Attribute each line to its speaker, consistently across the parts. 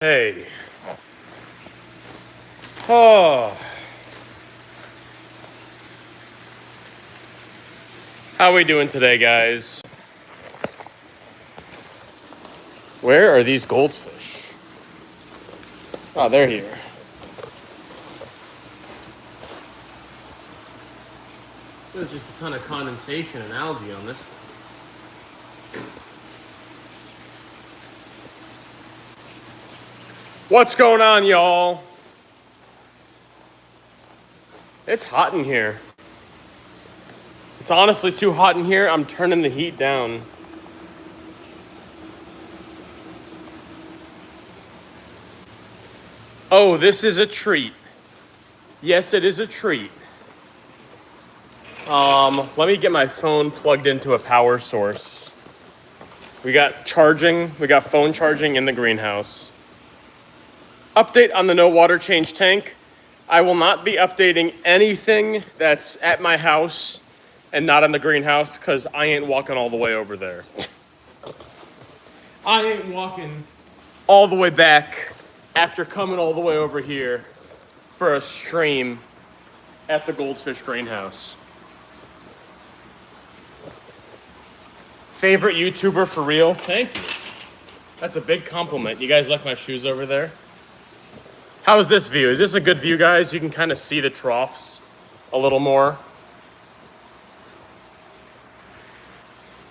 Speaker 1: Hey. Oh. How we doing today, guys? Where are these goldfish? Oh, they're here. There's just a ton of condensation and algae on this thing. What's going on, y'all? It's hot in here. It's honestly too hot in here. I'm turning the heat down. Oh, this is a treat. Yes, it is a treat. Let me get my phone plugged into a power source. We got phone charging in the greenhouse. Update on the no water change tank. I will not be updating anything that's at my house and not in the greenhouse because I ain't walking all the way over there. I ain't walking all the way back after coming all the way over here for a stream at the goldfish greenhouse. Favorite YouTuber for real? Thank you. That's a big compliment. You guys like my shoes over there? How is this view? Is this a good view, guys? You can kind of see the troughs a little more.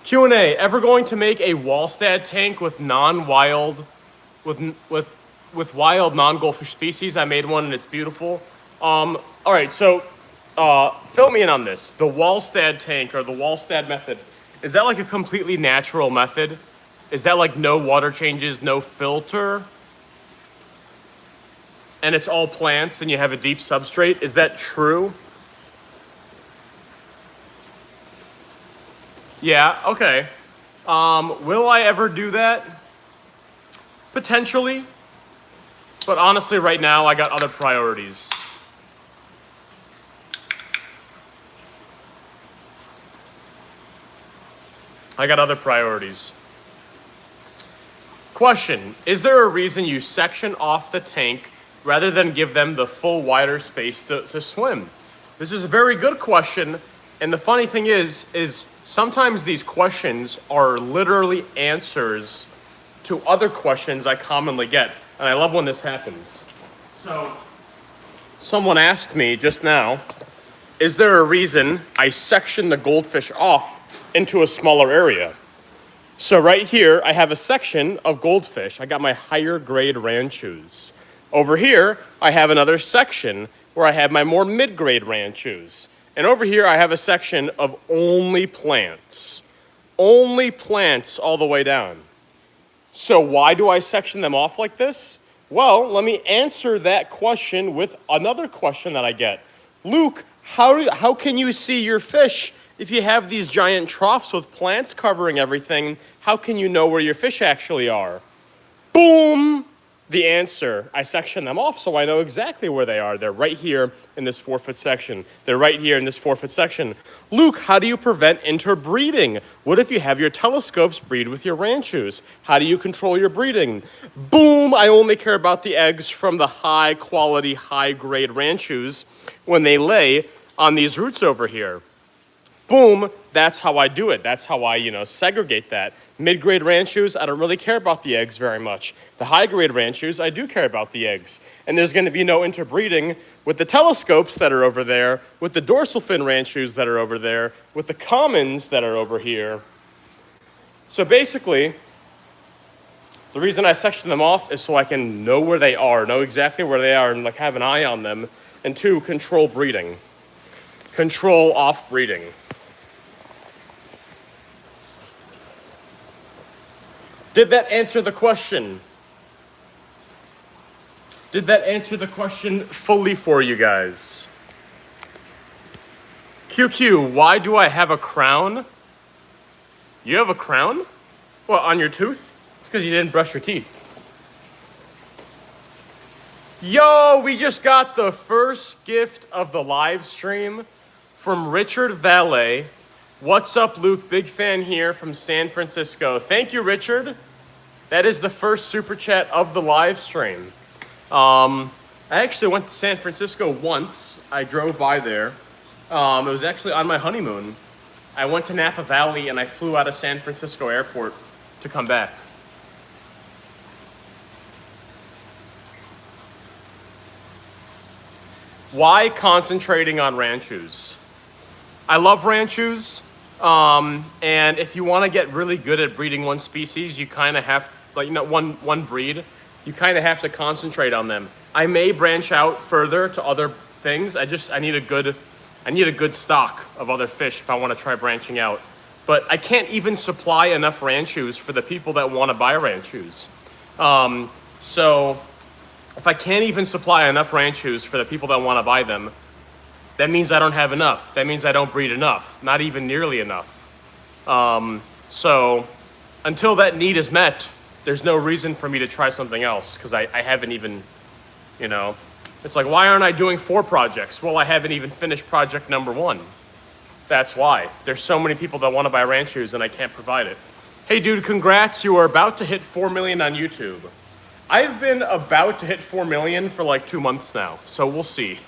Speaker 1: Q&A, ever going to make a Wallstad tank with non-wild, with wild non-goldfish species? I made one and it's beautiful. All right, so fill me in on this. The Wallstad tank or the Wallstad method, is that like a completely natural method? Is that like no water changes, no filter? And it's all plants and you have a deep substrate? Is that true? Yeah, okay. Will I ever do that? Potentially. But honestly, right now, I got other priorities. Question, is there a reason you section off the tank rather than give them the full wider space to swim? This is a very good question. And the funny thing is sometimes these questions are literally answers to other questions I commonly get. And I love when this happens. So, someone asked me just now, is there a reason I section the goldfish off into a smaller area? So right here, I have a section of goldfish. I got my higher grade ranchus. Over here, I have another section where I have my more mid-grade ranchus. And over here, I have a section of only plants. Only plants all the way down. So why do I section them off like this? Well, let me answer that question with another question that I get. Luke, how can you see your fish if you have these giant troughs with plants covering everything? How can you know where your fish actually are? Boom! The answer, I section them off so I know exactly where they are. They're right here in this 4-foot section. They're right here in this 4-foot section. Luke, how do you prevent interbreeding? What if you have your telescopes breed with your ranchus? How do you control your breeding? Boom, I only care about the eggs from the high quality, high grade ranchus when they lay on these roots over here. Boom, that's how I do it. That's how I, segregate that. Mid-grade ranchus, I don't really care about the eggs very much. The high-grade ranchus, I do care about the eggs. And there's going to be no interbreeding with the telescopes that are over there, with the dorsal fin ranchus that are over there, with the commons that are over here. So basically, the reason I section them off is so I can know where they are, know exactly where they are, and have an eye on them. And 2, control breeding. Control off breeding. Did that answer the question? Did that answer the question fully for you guys? QQ, why do I have a crown? You have a crown? What, on your tooth? It's because you didn't brush your teeth. Yo, we just got the first gift of the live stream from Richard Valet. What's up, Luke? Big fan here from San Francisco. Thank you, Richard. That is the first super chat of the live stream. I actually went to San Francisco once. I drove by there. It was actually on my honeymoon. I went to Napa Valley and I flew out of San Francisco airport to come back. Why concentrating on ranchus? I love ranchus, and if you want to get really good at breeding one species, you kind of have, like, you know, one breed, you kind of have to concentrate on them. I may branch out further to other things. I need a good stock of other fish if I want to try branching out. But I can't even supply enough ranchus for the people that want to buy ranchus. So if I can't even supply enough ranchus for the people that want to buy them, that means I don't have enough. That means I don't breed enough, not even nearly enough. So until that need is met, there's no reason for me to try something else, because I haven't even, you know, it's like, why aren't I doing 4 projects? Well, I haven't even finished project number 1. That's why. There's so many people that want to buy ranchus and I can't provide it. Hey dude, congrats, you are about to hit 4 million on YouTube. I've been about to hit 4 million for like 2 months now, so we'll see.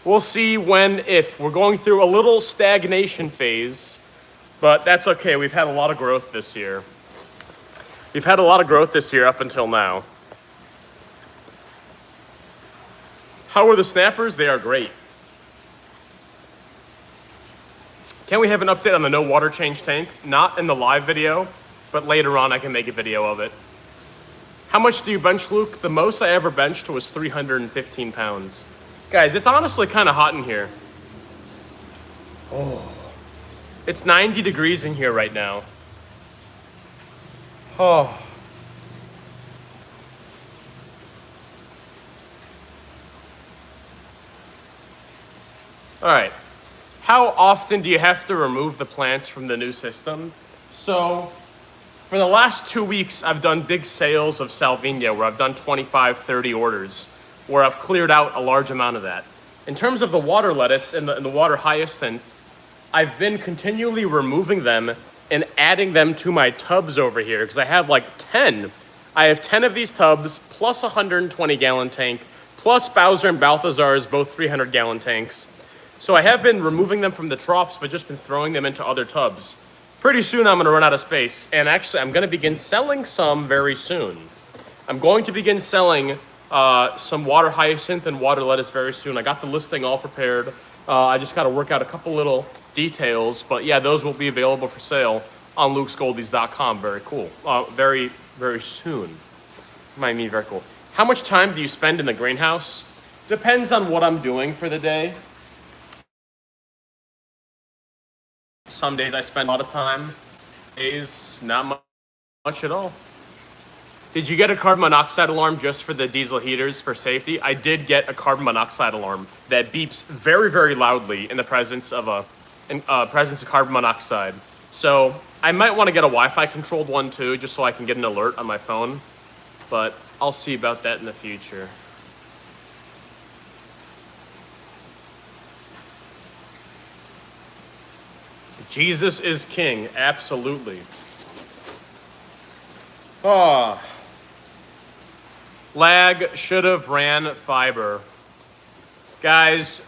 Speaker 1: We'll see when, if. We're going through a little stagnation phase, but that's okay. We've had a lot of growth this year. We've had a lot of growth this year up until now. How are the snappers? They are great. Can we have an update on the no water change tank? Not in the live video, but later on I can make a video of it. How much do you bench, Luke? The most I ever benched was 315 pounds. Guys, it's honestly kind of hot in here. Oh. It's 90 degrees in here right now. Oh. All right. How often do you have to remove the plants from the new system? So, for the last 2 weeks, I've done big sales of Salvinia where I've done 25, 30 orders, where I've cleared out a large amount of that. In terms of the water lettuce and the water hyacinth, I've been continually removing them and adding them to my tubs over here, because I have like 10. I have 10 of these tubs, plus a 120-gallon tank, plus Bowser and Balthazar's, both 300-gallon tanks. So I have been removing them from the troughs, but just been throwing them into other tubs. Pretty soon I'm gonna run out of space, and actually I'm gonna begin selling some very soon. I'm going to begin selling some water hyacinth and water lettuce very soon. I got the listing all prepared. I just gotta work out a couple little details, but yeah, those will be available for sale on lukesgoldies.com. Very cool. Very, very soon. Might mean very cool. How much time do you spend in the greenhouse? Depends on what I'm doing for the day. Some days I spend a lot of time. Days, not much at all. Did you get a carbon monoxide alarm just for the diesel heaters for safety? I did get a carbon monoxide alarm that beeps very, very loudly in the presence of carbon monoxide. So I might want to get a Wi-Fi controlled one too, just so I can get an alert on my phone. But I'll see about that in the future. Jesus is king, absolutely. Oh. Lag should have ran fiber. Guys,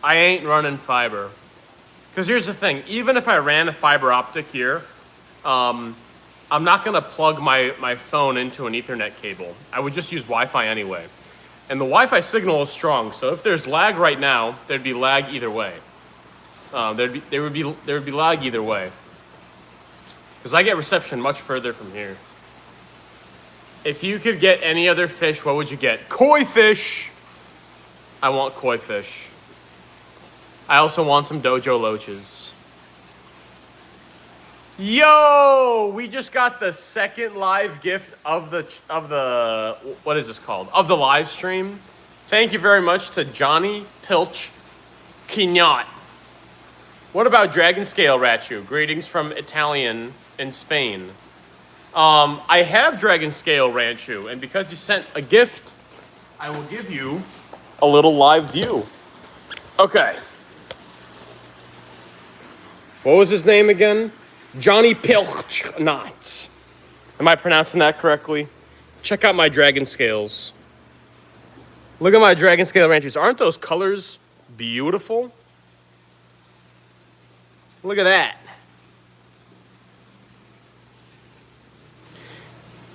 Speaker 1: I ain't running fiber. Because here's the thing, even if I ran a fiber optic here, I'm not gonna plug my phone into an Ethernet cable. I would just use Wi-Fi anyway. And the Wi-Fi signal is strong, so if there's lag right now, there'd be lag either way. There would be lag either way. Because I get reception much further from here. If you could get any other fish, what would you get? Koi fish! I want koi fish. I also want some dojo loaches. Yo! We just got the second live gift of the what is this called? Of the live stream. Thank you very much to Johnny Pilch Quignot. What about Dragon Scale Rachu? Greetings from Italian in Spain. I have Dragon Scale Ranchu, and because you sent a gift, I will give you a little live view. Okay. What was his name again? Johnny Pilchnot. Am I pronouncing that correctly? Check out my dragon scales. Look at my dragon scale ranchers. Aren't those colors beautiful? Look at that.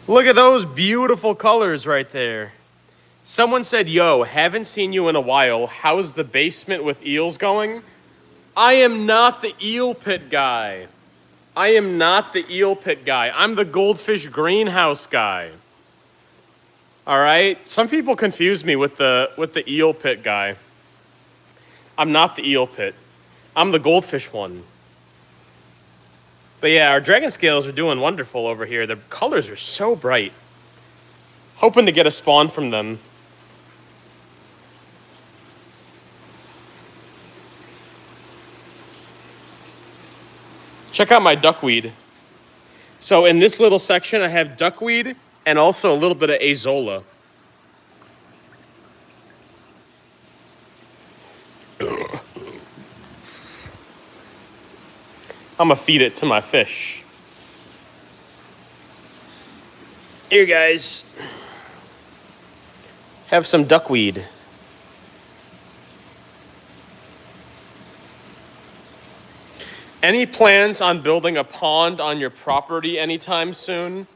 Speaker 1: Look at those beautiful colors right there. Someone said, yo, haven't seen you in a while. How's the basement with eels going? I am not the eel pit guy. I am not the eel pit guy. I'm the goldfish greenhouse guy. All right? Some people confuse me with the eel pit guy. I'm not the eel pit. I'm the goldfish one. But yeah, our dragon scales are doing wonderful over here. The colors are so bright. Hoping to get a spawn from them. Check out my duckweed. So in this little section, I have duckweed and also a little bit of azolla. I'm gonna feed it to my fish. Here, guys. Have some duckweed. Any plans on building a pond on your property anytime soon?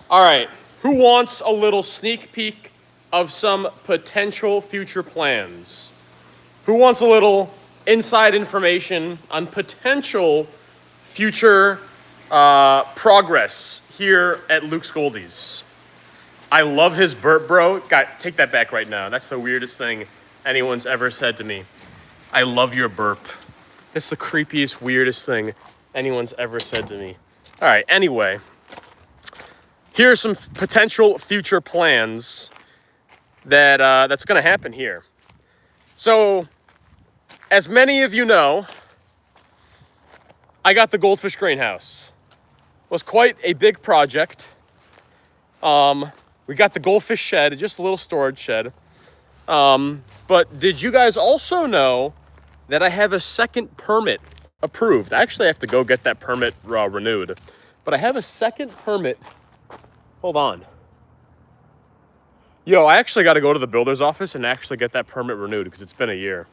Speaker 1: All right, who wants a little sneak peek of some potential future plans? Who wants a little inside information on potential future progress here at Luke's Goldies? I love his burp, bro. God, take that back right now. That's the weirdest thing anyone's ever said to me. I love your burp. It's the creepiest, weirdest thing anyone's ever said to me. All right, anyway. Here are some potential future plans that's going to happen here. So, as many of you know, I got the goldfish greenhouse. It was quite a big project. We got the goldfish shed, just a little storage shed. But did you guys also know that I have a second permit approved? I actually have to go get that permit renewed. But I have a second permit. Hold on. Yo, I actually got to go to the builder's office and actually get that permit renewed because it's been a year.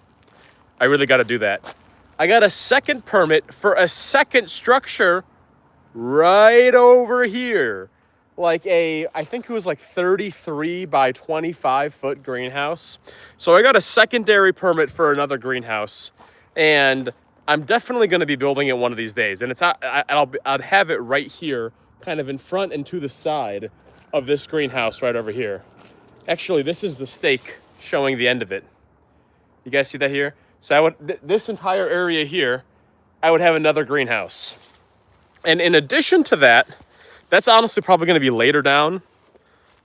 Speaker 1: I really got to do that. I got a second permit for a second structure right over here. Like I think it was like 33 by 25 foot greenhouse. So I got a secondary permit for another greenhouse. And I'm definitely going to be building it one of these days. And I'd have it right here, kind of in front and to the side of this greenhouse right over here. Actually, this is the stake showing the end of it. You guys see that here? So this entire area here, I would have another greenhouse. And in addition to that, that's honestly probably going to be later down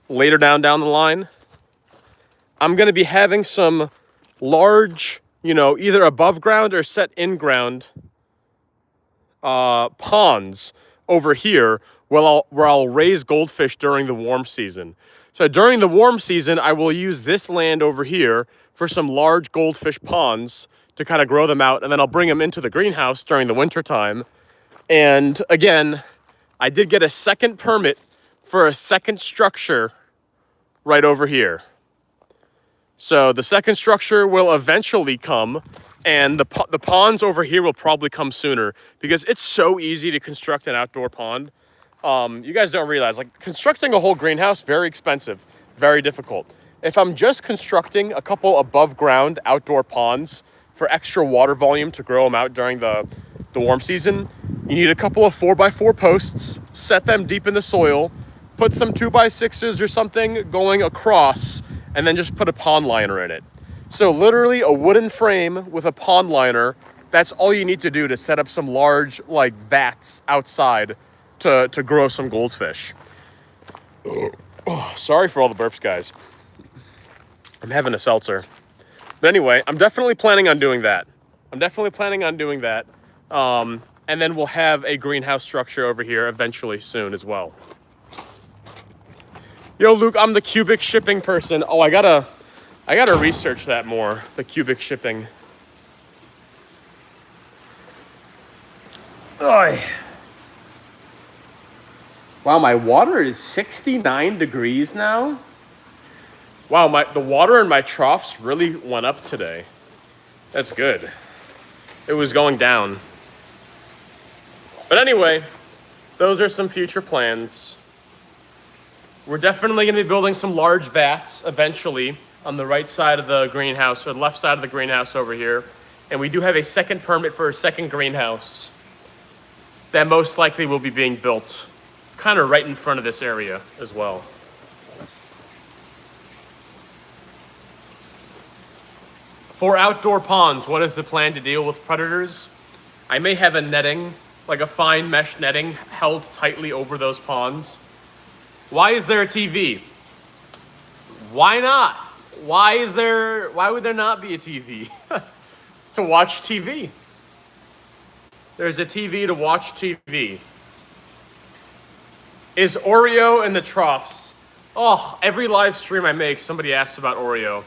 Speaker 1: the line. I'm going to be having some large, either above ground or set in ground ponds over here where I'll raise goldfish during the warm season. So during the warm season, I will use this land over here for some large goldfish ponds to kind of grow them out, and then I'll bring them into the greenhouse during the winter time. And again, I did get a second permit for a second structure right over here. So the second structure will eventually come, and the ponds over here will probably come sooner because it's so easy to construct an outdoor pond. You guys don't realize, like, constructing a whole greenhouse, very expensive, very difficult. If I'm just constructing a couple above ground outdoor ponds for extra water volume to grow them out during the warm season, you need a couple of 4x4 posts, set them deep in the soil, put some 2x6s or something going across, and then just put a pond liner in it. So literally a wooden frame with a pond liner, that's all you need to do to set up some large, like, vats outside to grow some goldfish. Oh, sorry for all the burps, guys. I'm having a seltzer. But anyway, I'm definitely planning on doing that. And then we'll have a greenhouse structure over here eventually soon as well. Yo, Luke, I'm the cubic shipping person. Oh, I gotta research that more, the cubic shipping. Oy. Wow, my water is 69 degrees now. Wow, the water in my troughs really went up today. That's good. It was going down. But anyway, those are some future plans. We're definitely going to be building some large vats eventually on the right side of the greenhouse, or the left side of the greenhouse over here. And we do have a second permit for a second greenhouse that most likely will be being built kind of right in front of this area as well. For outdoor ponds, what is the plan to deal with predators? I may have a netting, like a fine mesh netting, held tightly over those ponds. Why is there a TV? Why not? Why would there not be a TV? To watch TV. There's a TV to watch TV. Is Oreo in the troughs? Oh, every live stream I make, somebody asks about Oreo.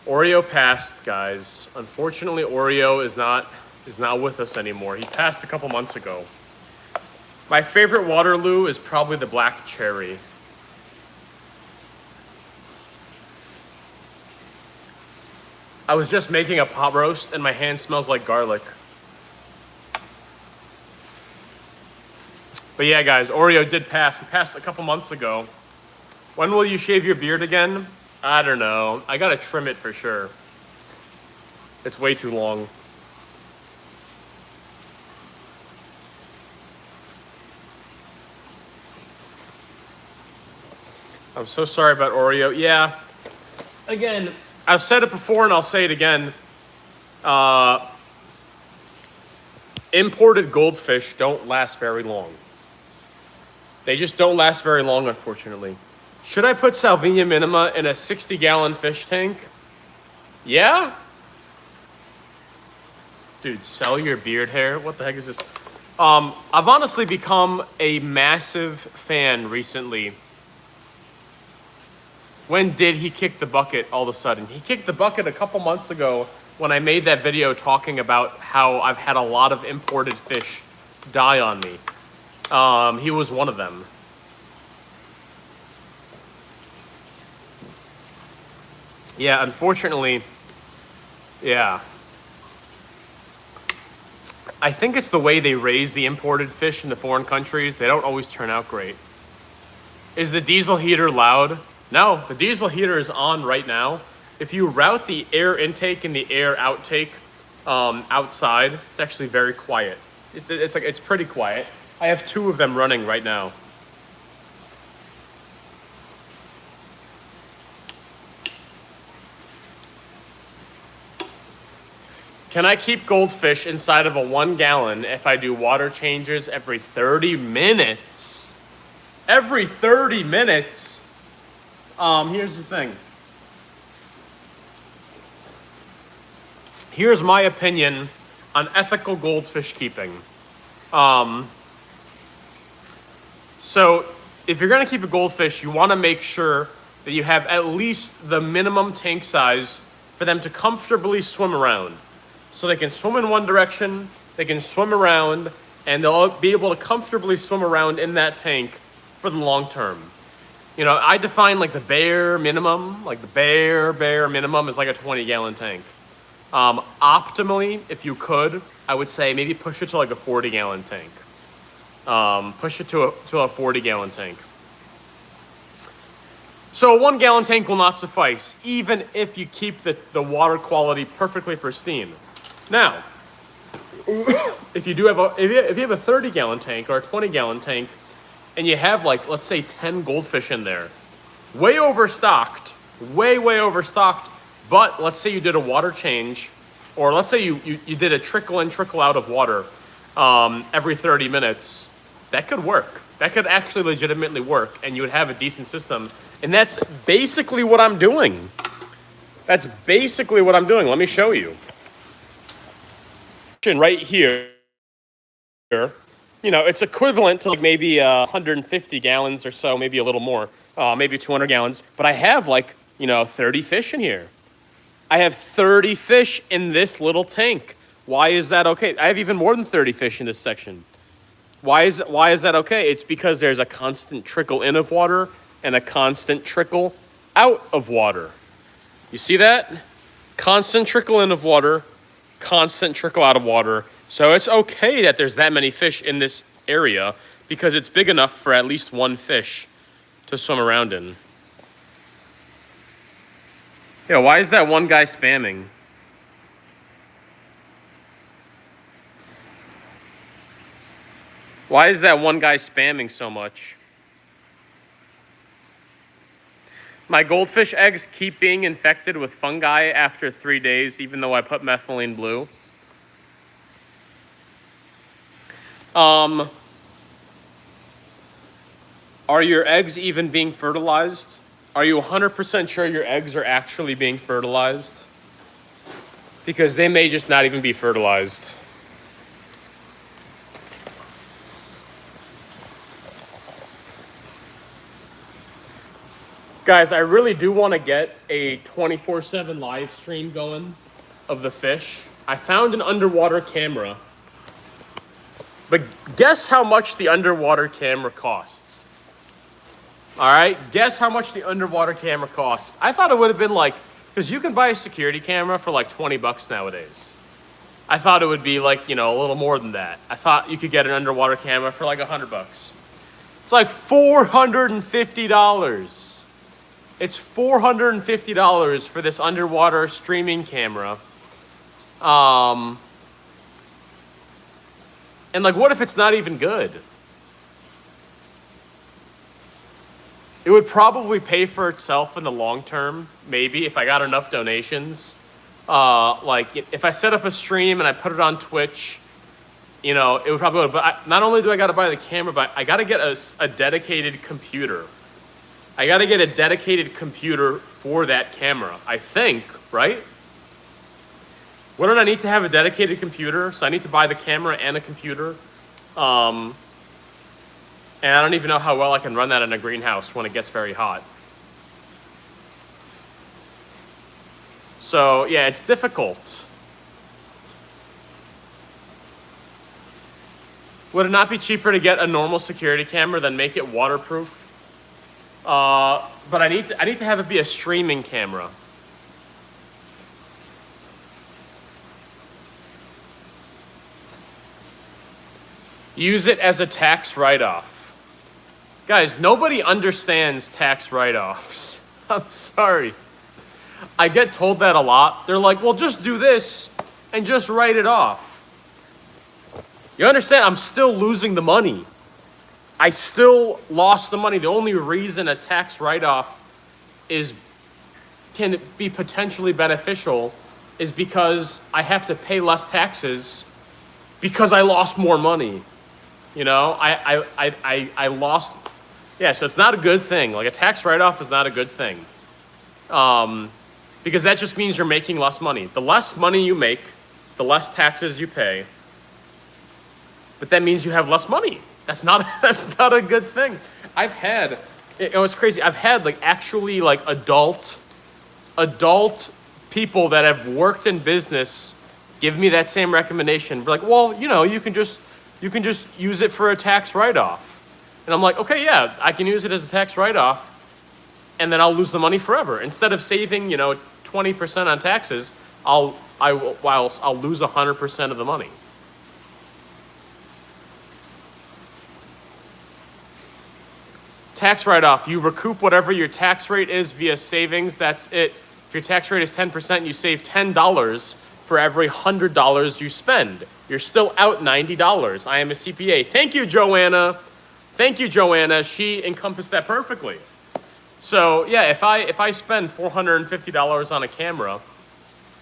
Speaker 1: Oreo passed, guys. Unfortunately, Oreo is not with us anymore. He passed a couple months ago. My favorite Waterloo is probably the black cherry. I was just making a pot roast and my hand smells like garlic. But yeah, guys, Oreo did pass. He passed a couple months ago. When will you shave your beard again? I don't know. I gotta trim it for sure. It's way too long. I'm so sorry about Oreo. Yeah. Again, I've said it before and I'll say it again. Imported goldfish don't last very long. They just don't last very long, unfortunately. Should I put Salvinia minima in a 60-gallon fish tank? Yeah? Dude, sell your beard hair? What the heck is this? I've honestly become a massive fan recently. When did he kick the bucket all of a sudden? He kicked the bucket a couple months ago when I made that video talking about how I've had a lot of imported fish die on me. He was one of them. Yeah, unfortunately, yeah. I think it's the way they raise the imported fish in the foreign countries. They don't always turn out great. Is the diesel heater loud? No, the diesel heater is on right now. If you route the air intake and the air outtake outside, it's actually very quiet. It's pretty quiet. I have two of them running right now. Can I keep goldfish inside of a 1 gallon if I do water changes every 30 minutes? Every 30 minutes? Here's the thing. Here's my opinion on ethical goldfish keeping. So if you're gonna keep a goldfish, you wanna make sure that you have at least the minimum tank size for them to comfortably swim around. So they can swim in one direction, they can swim around, and they'll be able to comfortably swim around in that tank for the long term. You know, I define like the bare minimum, like the bare minimum is like a 20-gallon tank. Optimally, if you could, I would say maybe push it to like a 40-gallon tank. Push it to a 40-gallon tank. So a 1-gallon tank will not suffice, even if you keep the water quality perfectly pristine. Now, if you have a 30-gallon tank or a 20-gallon tank, and you have like, let's say 10 goldfish in there, way overstocked, way overstocked, but let's say you did a water change, or let's say you did a trickle in, trickle out of water every 30 minutes, that could work. That could actually legitimately work, and you would have a decent system. And that's basically what I'm doing. That's basically what I'm doing. Let me show you. Right here, you know, it's equivalent to like maybe 150 gallons or so, maybe a little more, maybe 200 gallons. But I have like, 30 fish in here. I have 30 fish in this little tank. Why is that okay? I have even more than 30 fish in this section. Why is that okay? It's because there's a constant trickle in of water and a constant trickle out of water. You see that? Constant trickle in of water, constant trickle out of water. So it's okay that there's that many fish in this area because it's big enough for at least one fish to swim around in. Yeah, why is that one guy spamming? Why is that one guy spamming so much? My goldfish eggs keep being infected with fungi after 3 days, even though I put methylene blue. Are your eggs even being fertilized? Are you 100% sure your eggs are actually being fertilized? Because they may just not even be fertilized. Guys, I really do want to get a 24/7 live stream going of the fish. I found an underwater camera. But guess how much the underwater camera costs? All right, guess how much the underwater camera costs. I thought it would have been like, because you can buy a security camera for like 20 bucks nowadays. I thought it would be like, a little more than that. I thought you could get an underwater camera for like 100 bucks. It's like $450. It's $450 for this underwater streaming camera. And like, what if it's not even good? It would probably pay for itself in the long term, maybe, if I got enough donations. Like, if I set up a stream and I put it on Twitch, it would probably, but not only do I got to buy the camera, but I got to get a dedicated computer. I got to get a dedicated computer for that camera, I think, right? Wouldn't I need to have a dedicated computer? So I need to buy the camera and a computer. And I don't even know how well I can run that in a greenhouse when it gets very hot. So, yeah, it's difficult. Would it not be cheaper to get a normal security camera than make it waterproof? But I need to have it be a streaming camera. Use it as a tax write-off. Guys, nobody understands tax write-offs. I'm sorry. I get told that a lot. They're like, well, just do this and just write it off. You understand? I'm still losing the money. I still lost the money. The only reason a tax write-off can be potentially beneficial is because I have to pay less taxes because I lost more money. I lost. Yeah, so it's not a good thing. Like, a tax write-off is not a good thing. Because that just means you're making less money. The less money you make, the less taxes you pay. But that means you have less money. That's not a good thing. It's crazy. I've had adult people that have worked in business give me that same recommendation. Like, well, you can just use it for a tax write-off. And I'm like, okay, yeah, I can use it as a tax write-off, and then I'll lose the money forever. Instead of saving, 20% on taxes, I'll lose 100% of the money. Tax write-off, you recoup whatever your tax rate is via savings. That's it. If your tax rate is 10%, you save $10 for every $100 you spend. You're still out $90. I am a CPA. Thank you, Joanna. She encompassed that perfectly. So yeah, if I spend $450 on a camera,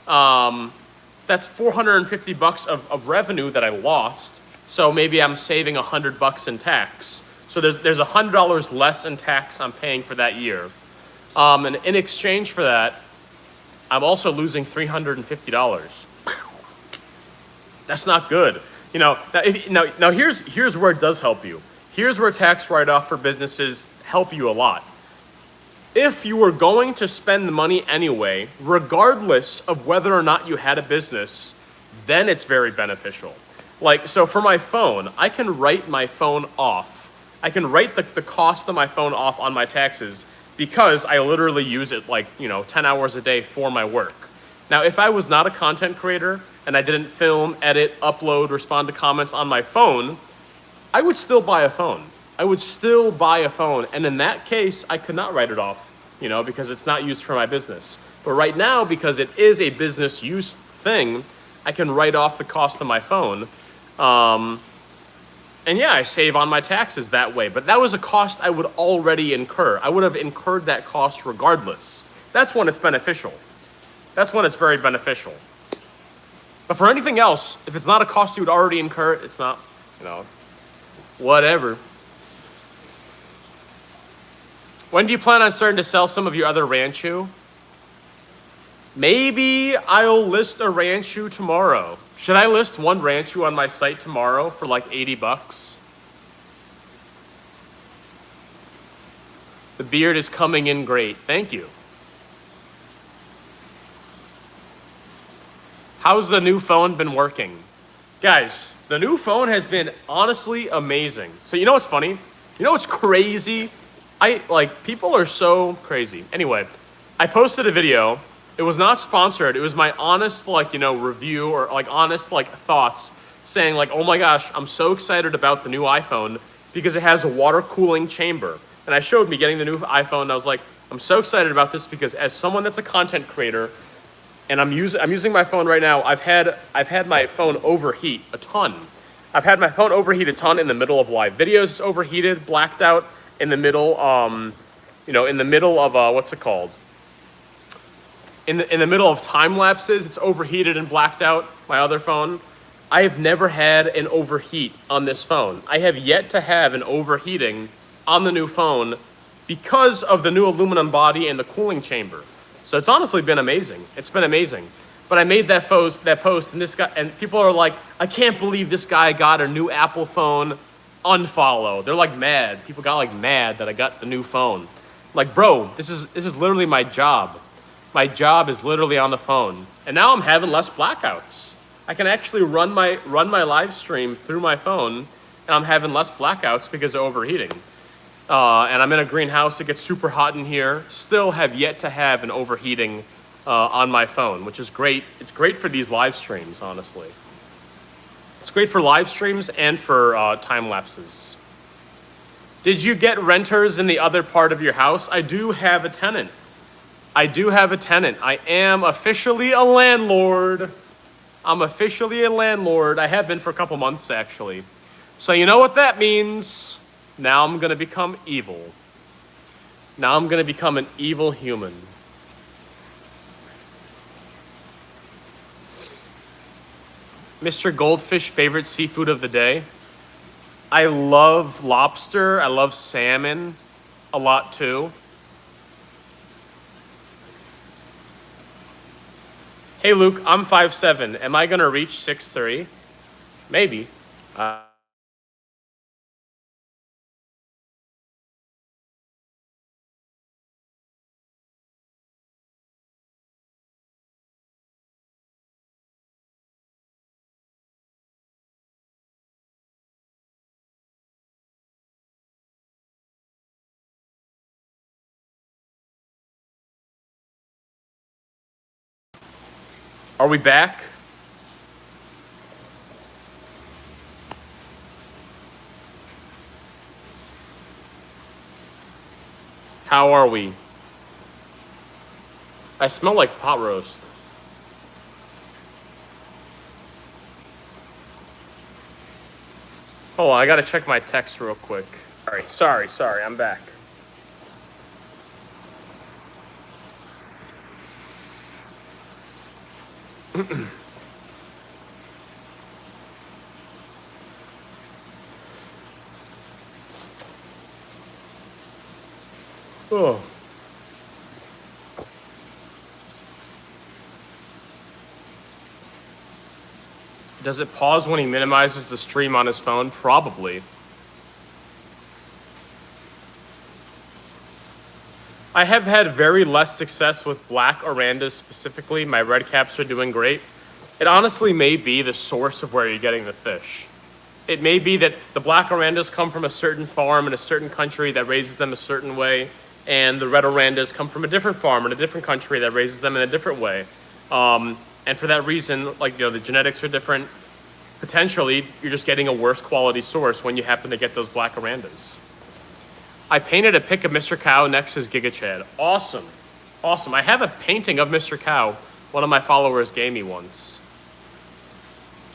Speaker 1: that's $450 of revenue that I lost. So maybe I'm saving $100 in tax. So there's $100 less in tax I'm paying for that year. And in exchange for that, I'm also losing $350. That's not good. Now here's where it does help you. Here's where tax write-off for businesses help you a lot. If you were going to spend the money anyway, regardless of whether or not you had a business, then it's very beneficial. Like, so for my phone, I can write my phone off. I can write the cost of my phone off on my taxes because I literally use it like, 10 hours a day for my work. Now, if I was not a content creator and I didn't film, edit, upload, respond to comments on my phone, I would still buy a phone. I would still buy a phone. And in that case, I could not write it off, because it's not used for my business. But right now, because it is a business use thing, I can write off the cost of my phone. And yeah, I save on my taxes that way. But that was a cost I would already incur. I would have incurred that cost regardless. That's when it's beneficial. That's when it's very beneficial. But for anything else, if it's not a cost you would already incur, it's not, whatever. When do you plan on starting to sell some of your other Ranchu? Maybe I'll list a Ranchu tomorrow. Should I list one Ranchu on my site tomorrow for like $80? The beard is coming in great. Thank you. How's the new phone been working? Guys, the new phone has been honestly amazing. So you know what's funny? You know what's crazy? People are so crazy. Anyway, I posted a video. It was not sponsored. It was my honest, review or honest, thoughts saying oh my gosh, I'm so excited about the new iPhone because it has a water cooling chamber. And I showed me getting the new iPhone and I was like, I'm so excited about this because as someone that's a content creator and I'm using my phone right now, I've had my phone overheat a ton. I've had my phone overheat a ton in the middle of live videos. It's overheated, blacked out in the middle, in the middle of, what's it called? In the middle of time lapses, it's overheated and blacked out, my other phone. I have never had an overheat on this phone. I have yet to have an overheating on the new phone because of the new aluminum body and the cooling chamber. So it's honestly been amazing. It's been amazing. But I made that post and people are like, I can't believe this guy got a new Apple phone. Unfollow. They're mad. People got mad that I got the new phone. Bro, this is literally my job. My job is literally on the phone. And now I'm having less blackouts. I can actually run my live stream through my phone and I'm having less blackouts because of overheating. And I'm in a greenhouse. It gets super hot in here. Still have yet to have an overheating on my phone, which is great. It's great for these live streams, honestly. It's great for live streams and for time lapses. Did you get renters in the other part of your house? I do have a tenant. I am officially a landlord. I'm officially a landlord. I have been for a couple months, actually. So you know what that means? Now I'm going to become evil. Now I'm going to become an evil human. Mr. Goldfish, favorite seafood of the day? I love lobster. I love salmon a lot too. Hey Luke, I'm 5'7". Am I going to reach 6'3"? Maybe. Are we back? How are we? I smell like pot roast. Hold on, I gotta check my text real quick. Sorry, I'm back. Oh. Does it pause when he minimizes the stream on his phone? Probably. I have had very less success with black orandas specifically. My red caps are doing great. it honestly may be the source of where you're getting the fish. It may be that the black orandas come from a certain farm in a certain country that raises them a certain way, and the red orandas come from a different farm in a different country that raises them in a different way. And for that reason, like, the genetics are different. Potentially, you're just getting a worse quality source when you happen to get those black orandas. I painted a pic of Mr. Cow next to his Giga Chad. Awesome. Awesome. I have a painting of Mr. Cow one of my followers gave me once.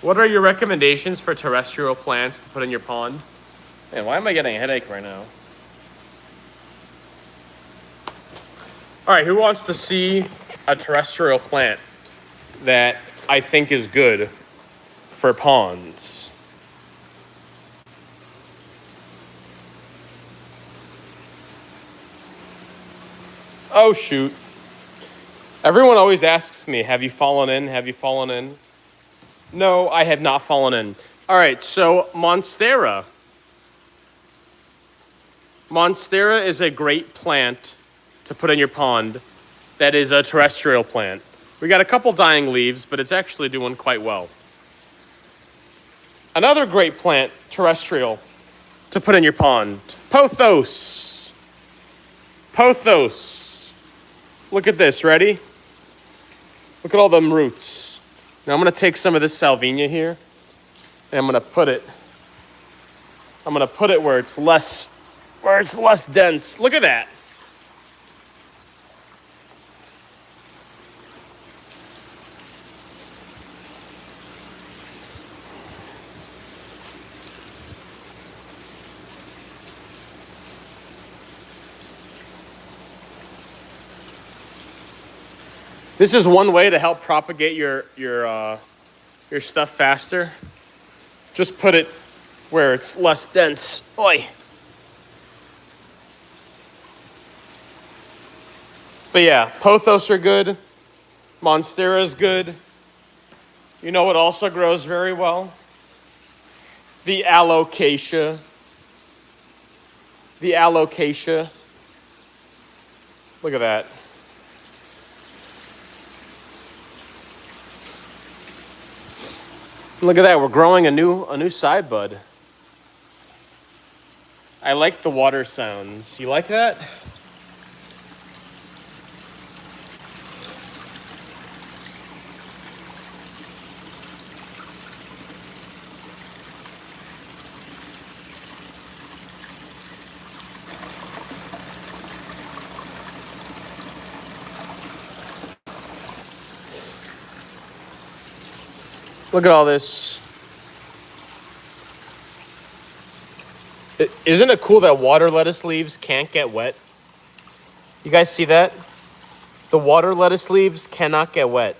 Speaker 1: What are your recommendations for terrestrial plants to put in your pond? Man, why am I getting a headache right now? All right, who wants to see a terrestrial plant that I think is good for ponds? Oh, shoot. Everyone always asks me, have you fallen in? Have you fallen in? No, I have not fallen in. All right, so Monstera. Monstera is a great plant to put in your pond that is a terrestrial plant. We got a couple dying leaves, but it's actually doing quite well. Another great plant, terrestrial, to put in your pond. Pothos. Pothos. Look at this, ready? Look at all them roots. Now I'm gonna take some of this salvia here, and I'm gonna put it where it's less dense. Look at that. This is one way to help propagate your stuff faster. Just put it where it's less dense. Oi. But yeah, pothos are good. Monstera is good. You know what also grows very well? The alocasia. The alocasia. Look at that. Look at that, we're growing a new side bud. I like the water sounds. You like that? Look at all this. Isn't it cool that water lettuce leaves can't get wet? You guys see that? The water lettuce leaves cannot get wet.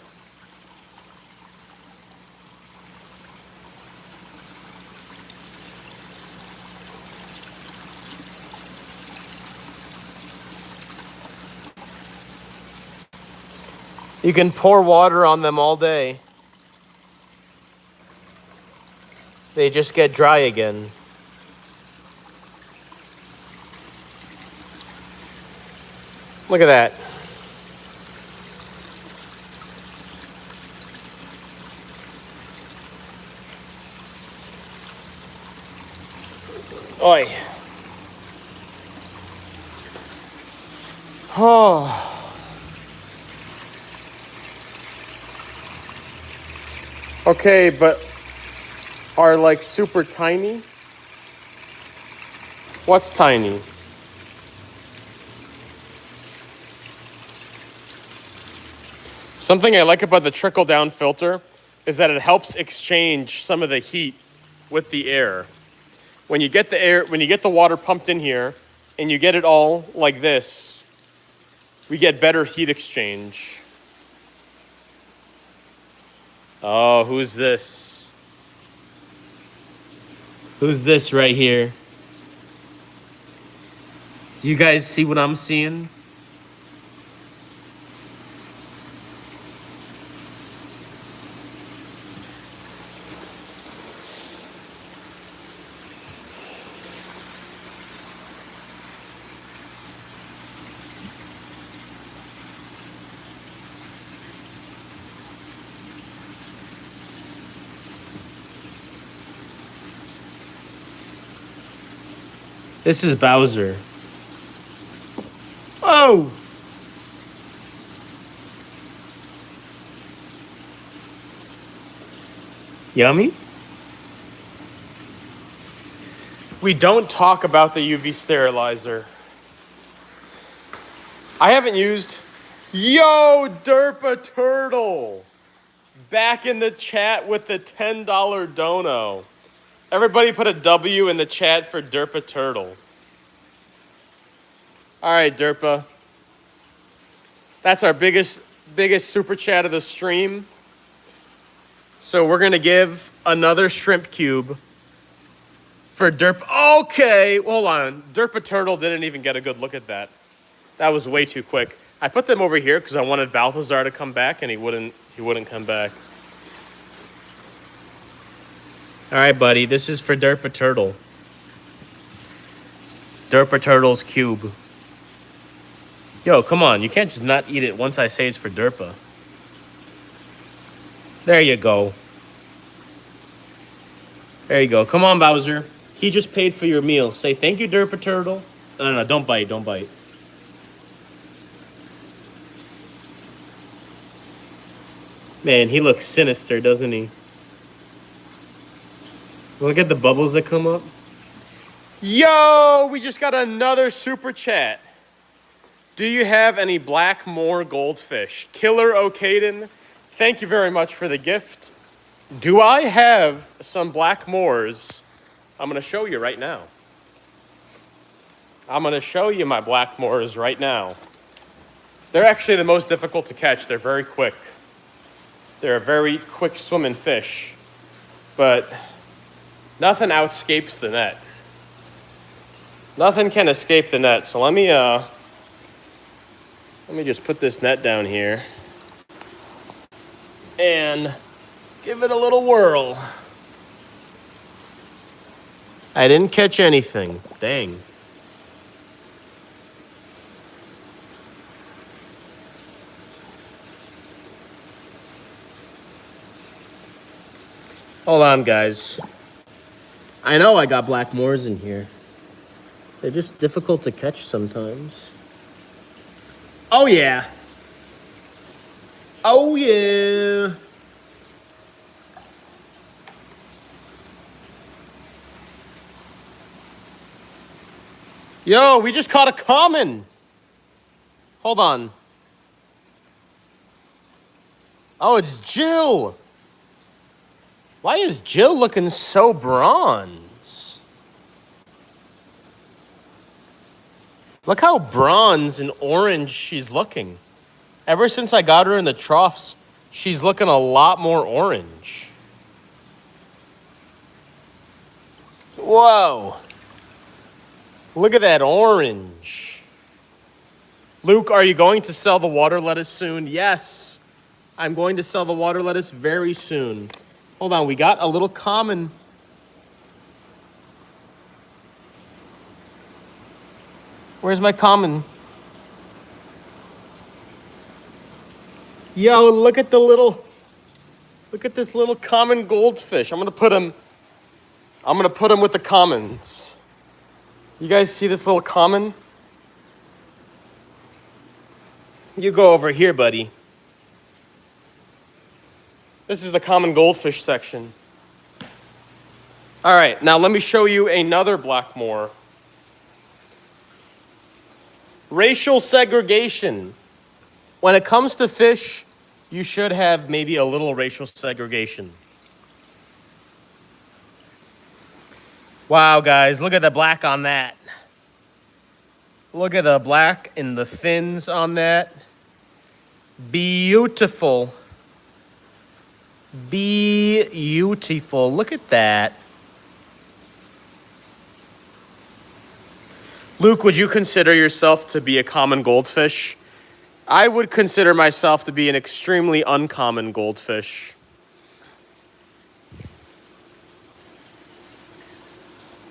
Speaker 1: You can pour water on them all day. They just get dry again. Look at that. Oi. Oh. Okay, but are like super tiny? What's tiny? Something I like about the trickle-down filter is that it helps exchange some of the heat with the air. When you get the water pumped in here and you get it all like this, we get better heat exchange. Oh, who's this? Who's this right here? Do you guys see what I'm seeing? This is Bowser. Oh! Yummy? We don't talk about the UV sterilizer. I haven't used... Yo, Derpa Turtle! Back in the chat with the $10 dono. Everybody put a W in the chat for Derpa Turtle. All right, Derpa. That's our biggest super chat of the stream. So we're gonna give another shrimp cube for Derpa. Okay, hold on. Derpa Turtle didn't even get a good look at that. That was way too quick. I put them over here because I wanted Balthazar to come back, and he wouldn't come back. All right, buddy. This is for Derpa Turtle. Derpa Turtle's cube. Yo, come on. You can't just not eat it once I say it's for Derpa. There you go. There you go. Come on, Bowser. He just paid for your meal. Say thank you, Derpa Turtle. No, don't bite. Don't bite. Man, he looks sinister, doesn't he? Look at the bubbles that come up. Yo, we just got another super chat. Do you have any black moor goldfish? Killer O'Caden, thank you very much for the gift. Do I have some black moors? I'm going to show you right now. I'm going to show you my black moors right now. They're actually the most difficult to catch. They're very quick. They're a very quick swimming fish, but nothing escapes the net. Nothing can escape the net. So let me just put this net down here and give it a little whirl. I didn't catch anything. Dang. Hold on, guys. I know I got black moors in here. They're just difficult to catch sometimes. Oh, yeah. Oh, yeah. Yo, we just caught a common. Hold on. Oh, it's Jill. Why is Jill looking so bronze? Look how bronze and orange she's looking. Ever since I got her in the troughs, she's looking a lot more orange. Whoa. Look at that orange. Luke, are you going to sell the water lettuce soon? Yes, I'm going to sell the water lettuce very soon. Hold on, we got a little common. Where's my common? Yo, look at this little common goldfish. I'm gonna put him with the commons. You guys see this little common? You go over here, buddy. This is the common goldfish section. All right, now let me show you another black moor. Racial segregation. When it comes to fish, you should have maybe a little racial segregation. Wow, guys, look at the black on that. Look at the black and the fins on that. Beautiful. Beautiful. Look at that. Luke, would you consider yourself to be a common goldfish? I would consider myself to be an extremely uncommon goldfish.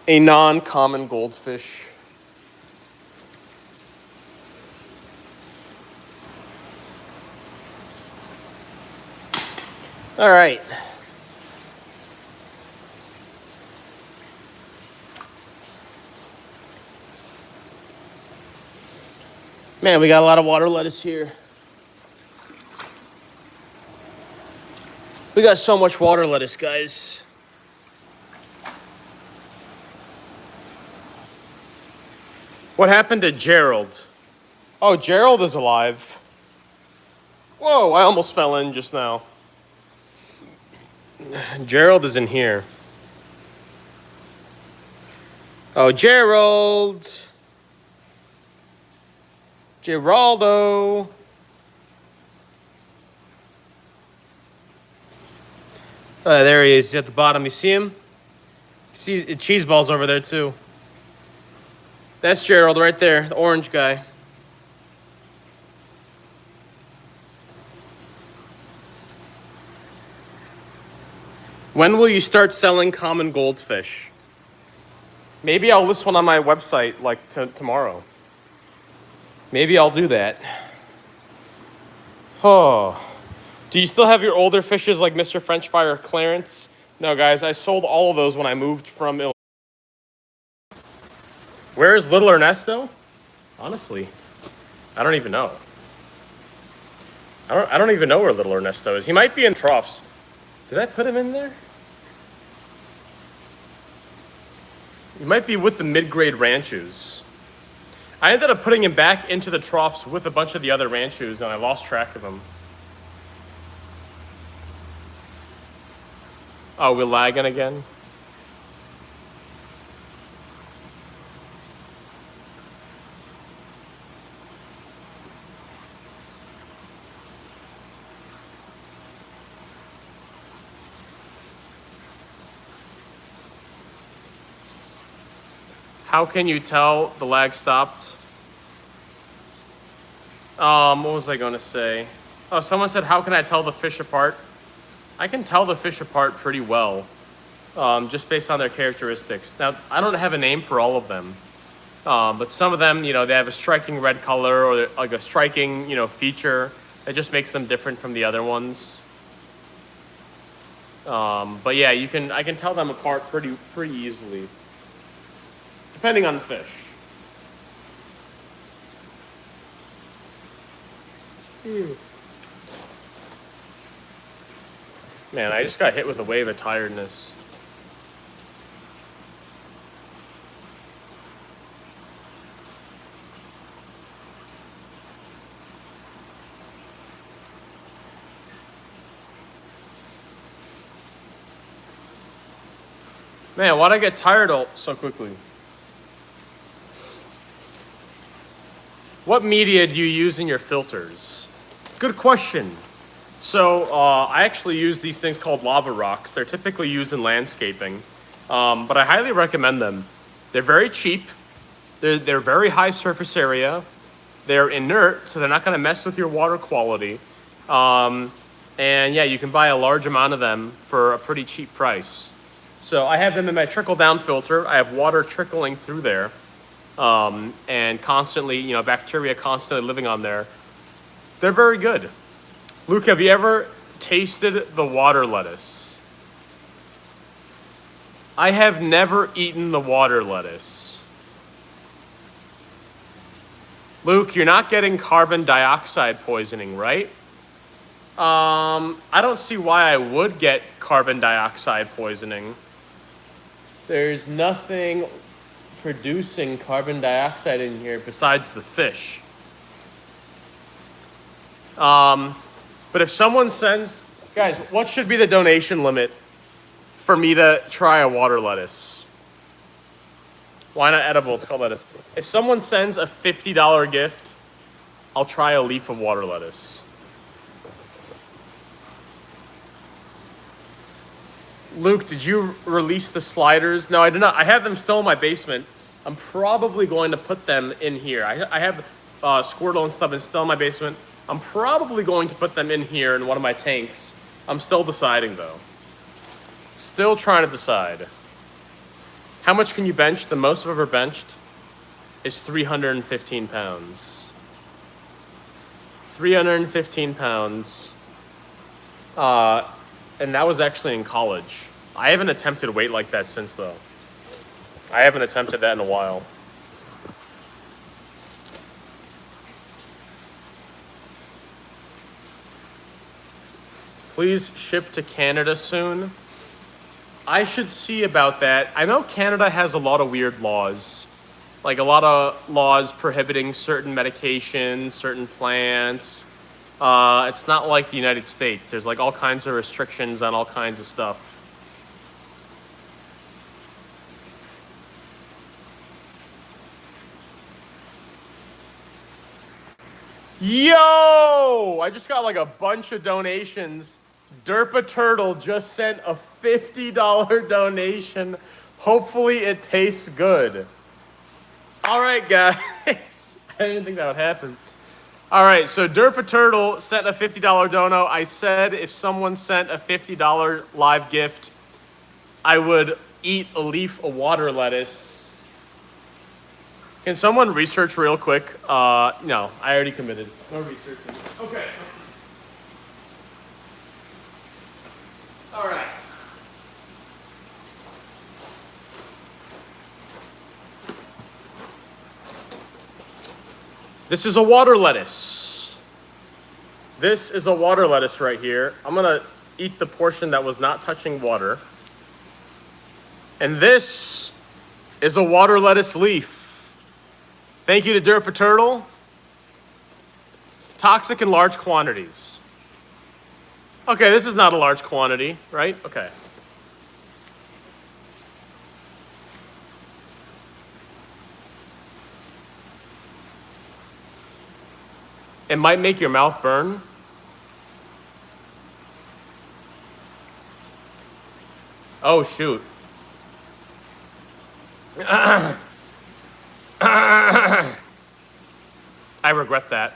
Speaker 1: A non-common goldfish. All right. Man, we got a lot of water lettuce here. We got so much water lettuce, guys. What happened to Gerald? Oh, Gerald is alive. Whoa, I almost fell in just now. Gerald is in here. Oh, Gerald. Geraldo. There he is. He's at the bottom. You see him? See cheese balls over there too. That's Gerald right there, the orange guy. When will you start selling common goldfish? Maybe I'll list one on my website like tomorrow. Maybe I'll do that. Oh. Do you still have your older fishes like Mr. French Fry or Clarence? No, guys, I sold all of those when I moved from Illinois. Where is little Ernesto? Honestly, I don't even know. I don't even know where little Ernesto is. He might be in troughs. Did I put him in there? He might be with the mid-grade ranchos. I ended up putting him back into the troughs with a bunch of the other ranchos, and I lost track of him. Oh, we're lagging again? How can you tell the lag stopped? What was I going to say? Oh, someone said, how can I tell the fish apart? I can tell the fish apart pretty well, just based on their characteristics. Now, I don't have a name for all of them, but some of them, you know, they have a striking red color or like a striking, you know, feature that just makes them different from the other ones. But yeah, I can tell them apart pretty easily, depending on the fish. Man, I just got hit with a wave of tiredness. Man, why'd I get tired so quickly? What media do you use in your filters? Good question. So I actually use these things called lava rocks. They're typically used in landscaping, but I highly recommend them. They're very cheap. They're very high surface area. They're inert, so they're not going to mess with your water quality. And yeah, you can buy a large amount of them for a pretty cheap price. So I have them in my trickle down filter. I have water trickling through there, and constantly, you know, bacteria constantly living on there. They're very good. Luke, have you ever tasted the water lettuce? I have never eaten the water lettuce. Luke, you're not getting carbon dioxide poisoning, right? I don't see why I would get carbon dioxide poisoning. There's nothing producing carbon dioxide in here besides the fish. But if someone sends, guys, what should be the donation limit for me to try a water lettuce? Why not edible? It's called lettuce. If someone sends a $50 gift, I'll try a leaf of water lettuce. Luke, did you release the sliders? No, I did not. I have them still in my basement. I'm probably going to put them in here. I have Squirtle and stuff still in my basement. I'm probably going to put them in here in one of my tanks. I'm still deciding though. Still trying to decide. How much can you bench? The most I've ever benched is 315 pounds. 315 pounds. And that was actually in college. I haven't attempted weight like that since though. I haven't attempted that in a while. Please ship to Canada soon. I should see about that. I know Canada has a lot of weird laws. Like a lot of laws prohibiting certain medications, certain plants. It's not like the United States. There's like all kinds of restrictions on all kinds of stuff. Yo! I just got like a bunch of donations. Derpa Turtle just sent a $50 donation. Hopefully it tastes good. All right, guys. I didn't think that would happen. All right, so Derpa Turtle sent a $50 dono. I said if someone sent a $50 live gift, I would eat a leaf of water lettuce. Can someone research real quick? No, I already committed. No researching. Okay. All right. This is a water lettuce. This is a water lettuce right here. I'm gonna eat the portion that was not touching water. And this is a water lettuce leaf. Thank you to Derpa Turtle. Toxic in large quantities. Okay, this is not a large quantity, right? Okay. It might make your mouth burn. Oh, shoot. I regret that.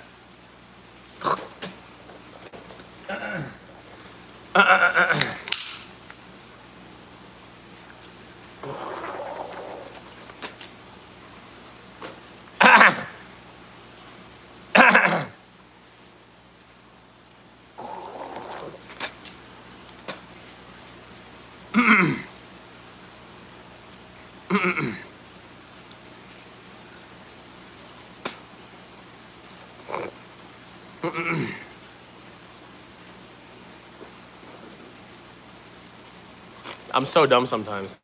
Speaker 1: I'm so dumb sometimes.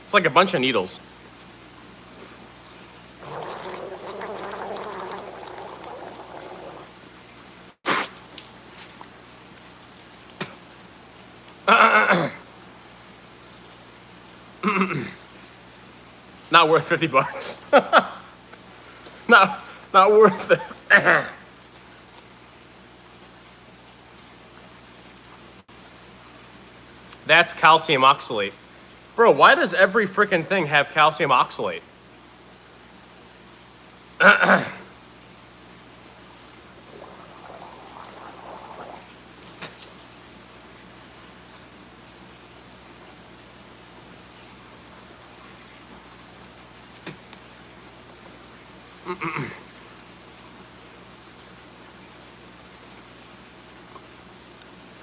Speaker 1: It's like a bunch of needles. Not worth $50. Not worth it. That's calcium oxalate. Bro, why does every freaking thing have calcium oxalate?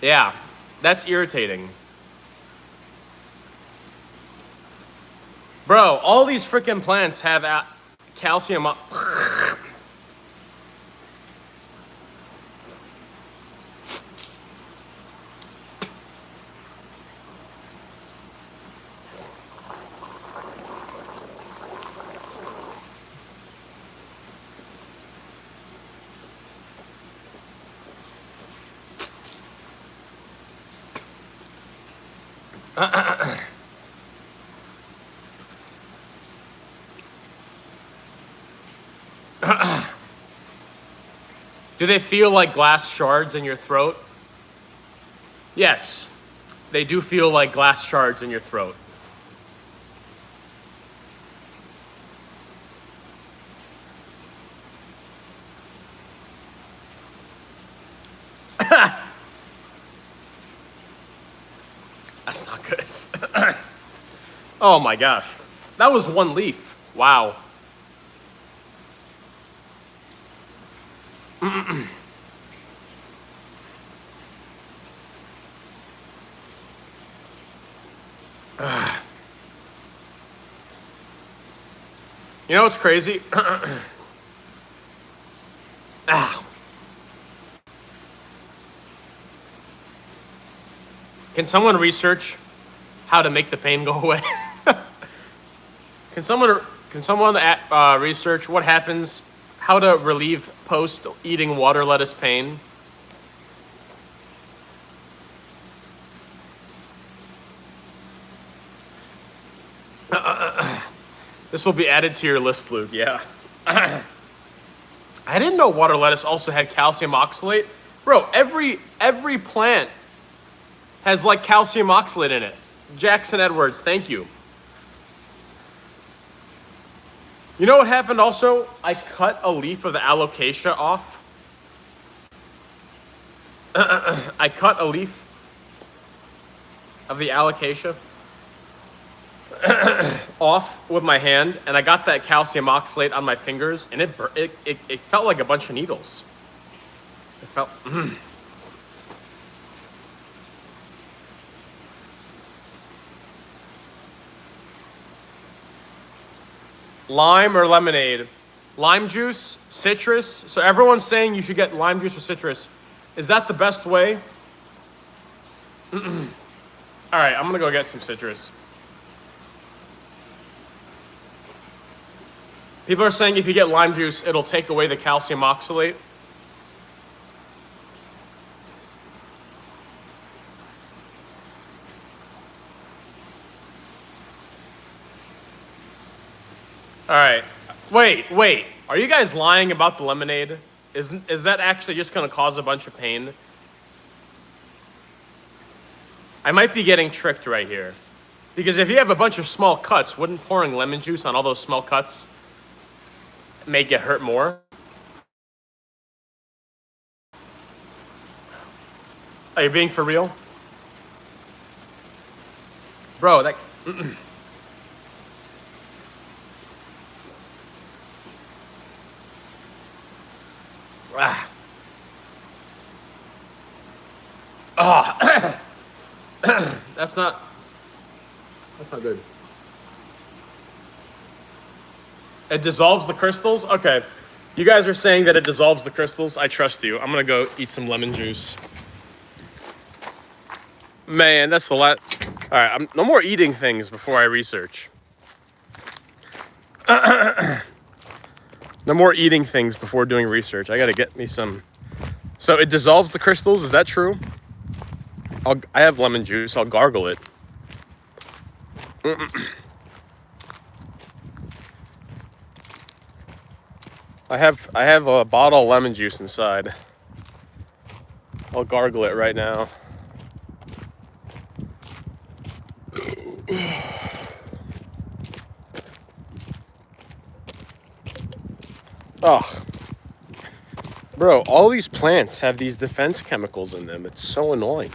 Speaker 1: Yeah, that's irritating. Bro, all these freaking plants have calcium. Do they feel like glass shards in your throat? Yes, they do feel like glass shards in your throat. That's not good. Oh my gosh. That was one leaf. Wow. You know what's crazy? Ah. Can someone research how to make the pain go away? Can someone research what happens, how to relieve post eating water lettuce pain? This will be added to your list, Luke. Yeah. I didn't know water lettuce also had calcium oxalate. Bro, every plant has like calcium oxalate in it. Jackson Edwards, thank you. You know what happened also? I cut a leaf of the alocasia off. I cut a leaf of the alocasia off with my hand, and I got that calcium oxalate on my fingers, and it felt like a bunch of needles. It felt. Lime or lemonade? Lime juice, citrus. So everyone's saying you should get lime juice or citrus. Is that the best way? All right, I'm gonna go get some citrus. People are saying if you get lime juice, it'll take away the calcium oxalate. All right. Wait. Are you guys lying about the lemonade? Is that actually just going to cause a bunch of pain? I might be getting tricked right here. Because if you have a bunch of small cuts, wouldn't pouring lemon juice on all those small cuts make it hurt more? Are you being for real? Bro, that... Ah. Oh. That's not good. It dissolves the crystals? Okay. You guys are saying that it dissolves the crystals. I trust you. I'm gonna go eat some lemon juice. Man, that's the last. All right, no more eating things before I research. No more eating things before doing research. I gotta get me some. So it dissolves the crystals. Is that true? I have lemon juice. I'll gargle it. I have a bottle of lemon juice inside. I'll gargle it right now. Oh, bro, all these plants have these defense chemicals in them. It's so annoying.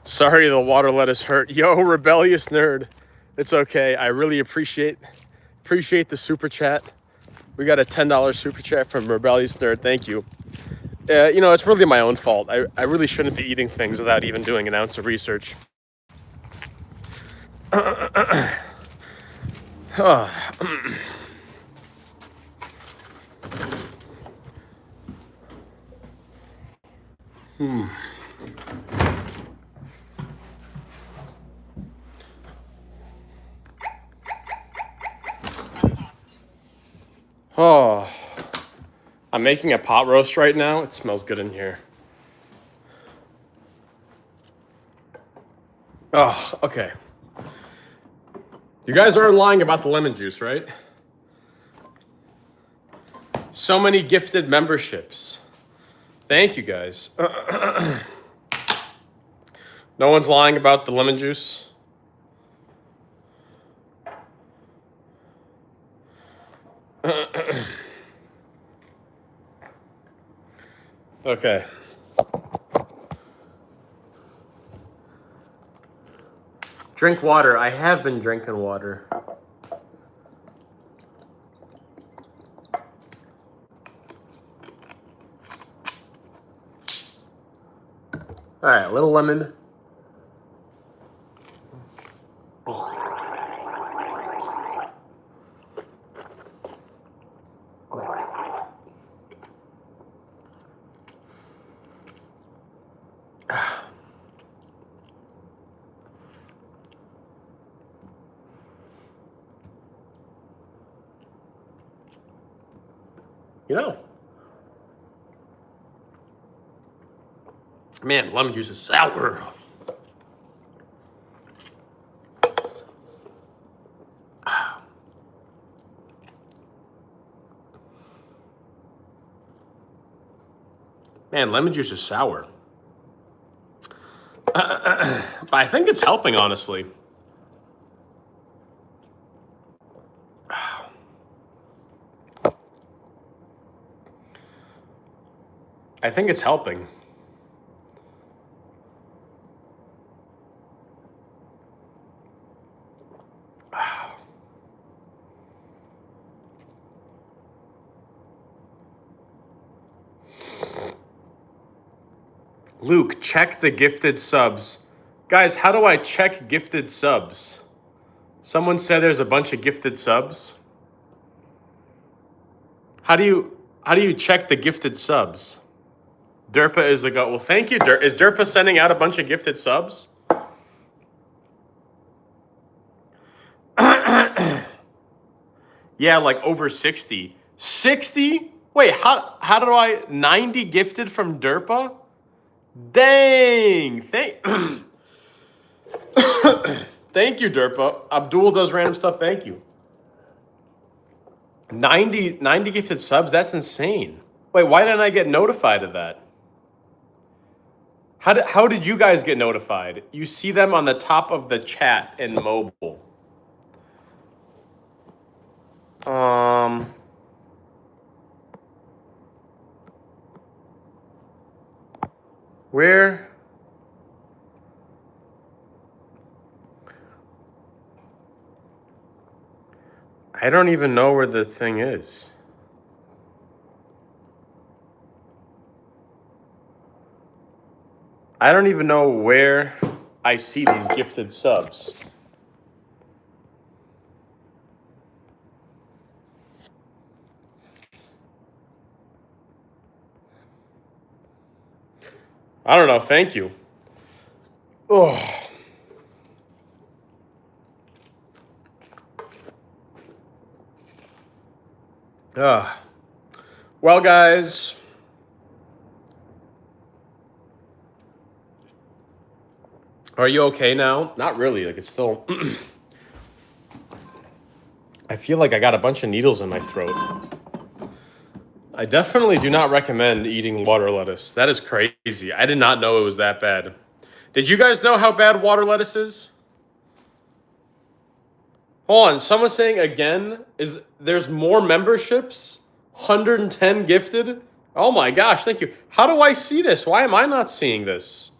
Speaker 1: Sorry, the water lettuce hurt. Yo, rebellious nerd. It's okay. I really appreciate the super chat. We got a $10 super chat from rebellious nerd. Thank you. You know, it's really my own fault. I really shouldn't be eating things without even doing an ounce of research. Oh, I'm making a pot roast right now. It smells good in here. Oh, okay. You guys aren't lying about the lemon juice, right? So many gifted memberships. Thank you, guys. No one's lying about the lemon juice. Okay. Drink water. I have been drinking water. All right, a little lemon. You know, man, lemon juice is sour. Man, lemon juice is sour. But I think it's helping, honestly. I think it's helping. Luke, check the gifted subs. Guys, how do I check gifted subs? Someone said there's a bunch of gifted subs. How do you check the gifted subs? Derpa is the go. Well, thank you, Is Derpa sending out a bunch of gifted subs? Yeah, like over 60. 60? Wait, how do I 90 gifted from Derpa? Dang. Thank Thank you, Derpa. Abdul does random stuff. Thank you. 90 gifted subs? That's insane. Wait, why didn't I get notified of that? How did you guys get notified? You see them on the top of the chat in mobile. Where? I don't even know where the thing is. I don't even know where I see these gifted subs. I don't know. Thank you. Oh. Well, guys. Are you okay now? Not really. Like, it's still... I feel like I got a bunch of needles in my throat. I definitely do not recommend eating water lettuce. That is crazy. I did not know it was that bad. Did you guys know how bad water lettuce is? Hold on. Someone's saying again, there's more memberships? 110 gifted? Oh my gosh, thank you. How do I see this? Why am I not seeing this?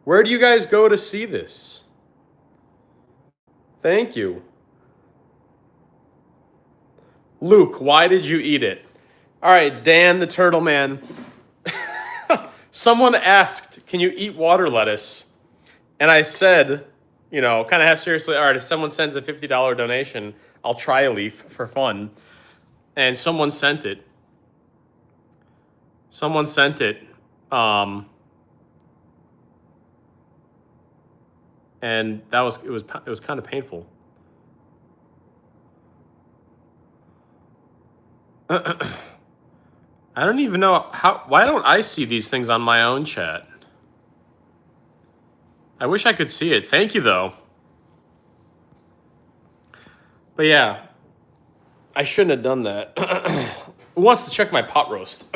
Speaker 1: Where do you guys go to see this? Thank you. Luke, why did you eat it? All right, Dan the Turtle Man. Someone asked, can you eat water lettuce? And I said, you know, kind of half seriously, all right, if someone sends a $50 donation, I'll try a leaf for fun. And someone sent it. And it was kind of painful. I don't even know why don't I see these things on my own chat? I wish I could see it. Thank you, though. But yeah, I shouldn't have done that. Who wants to check my pot roast?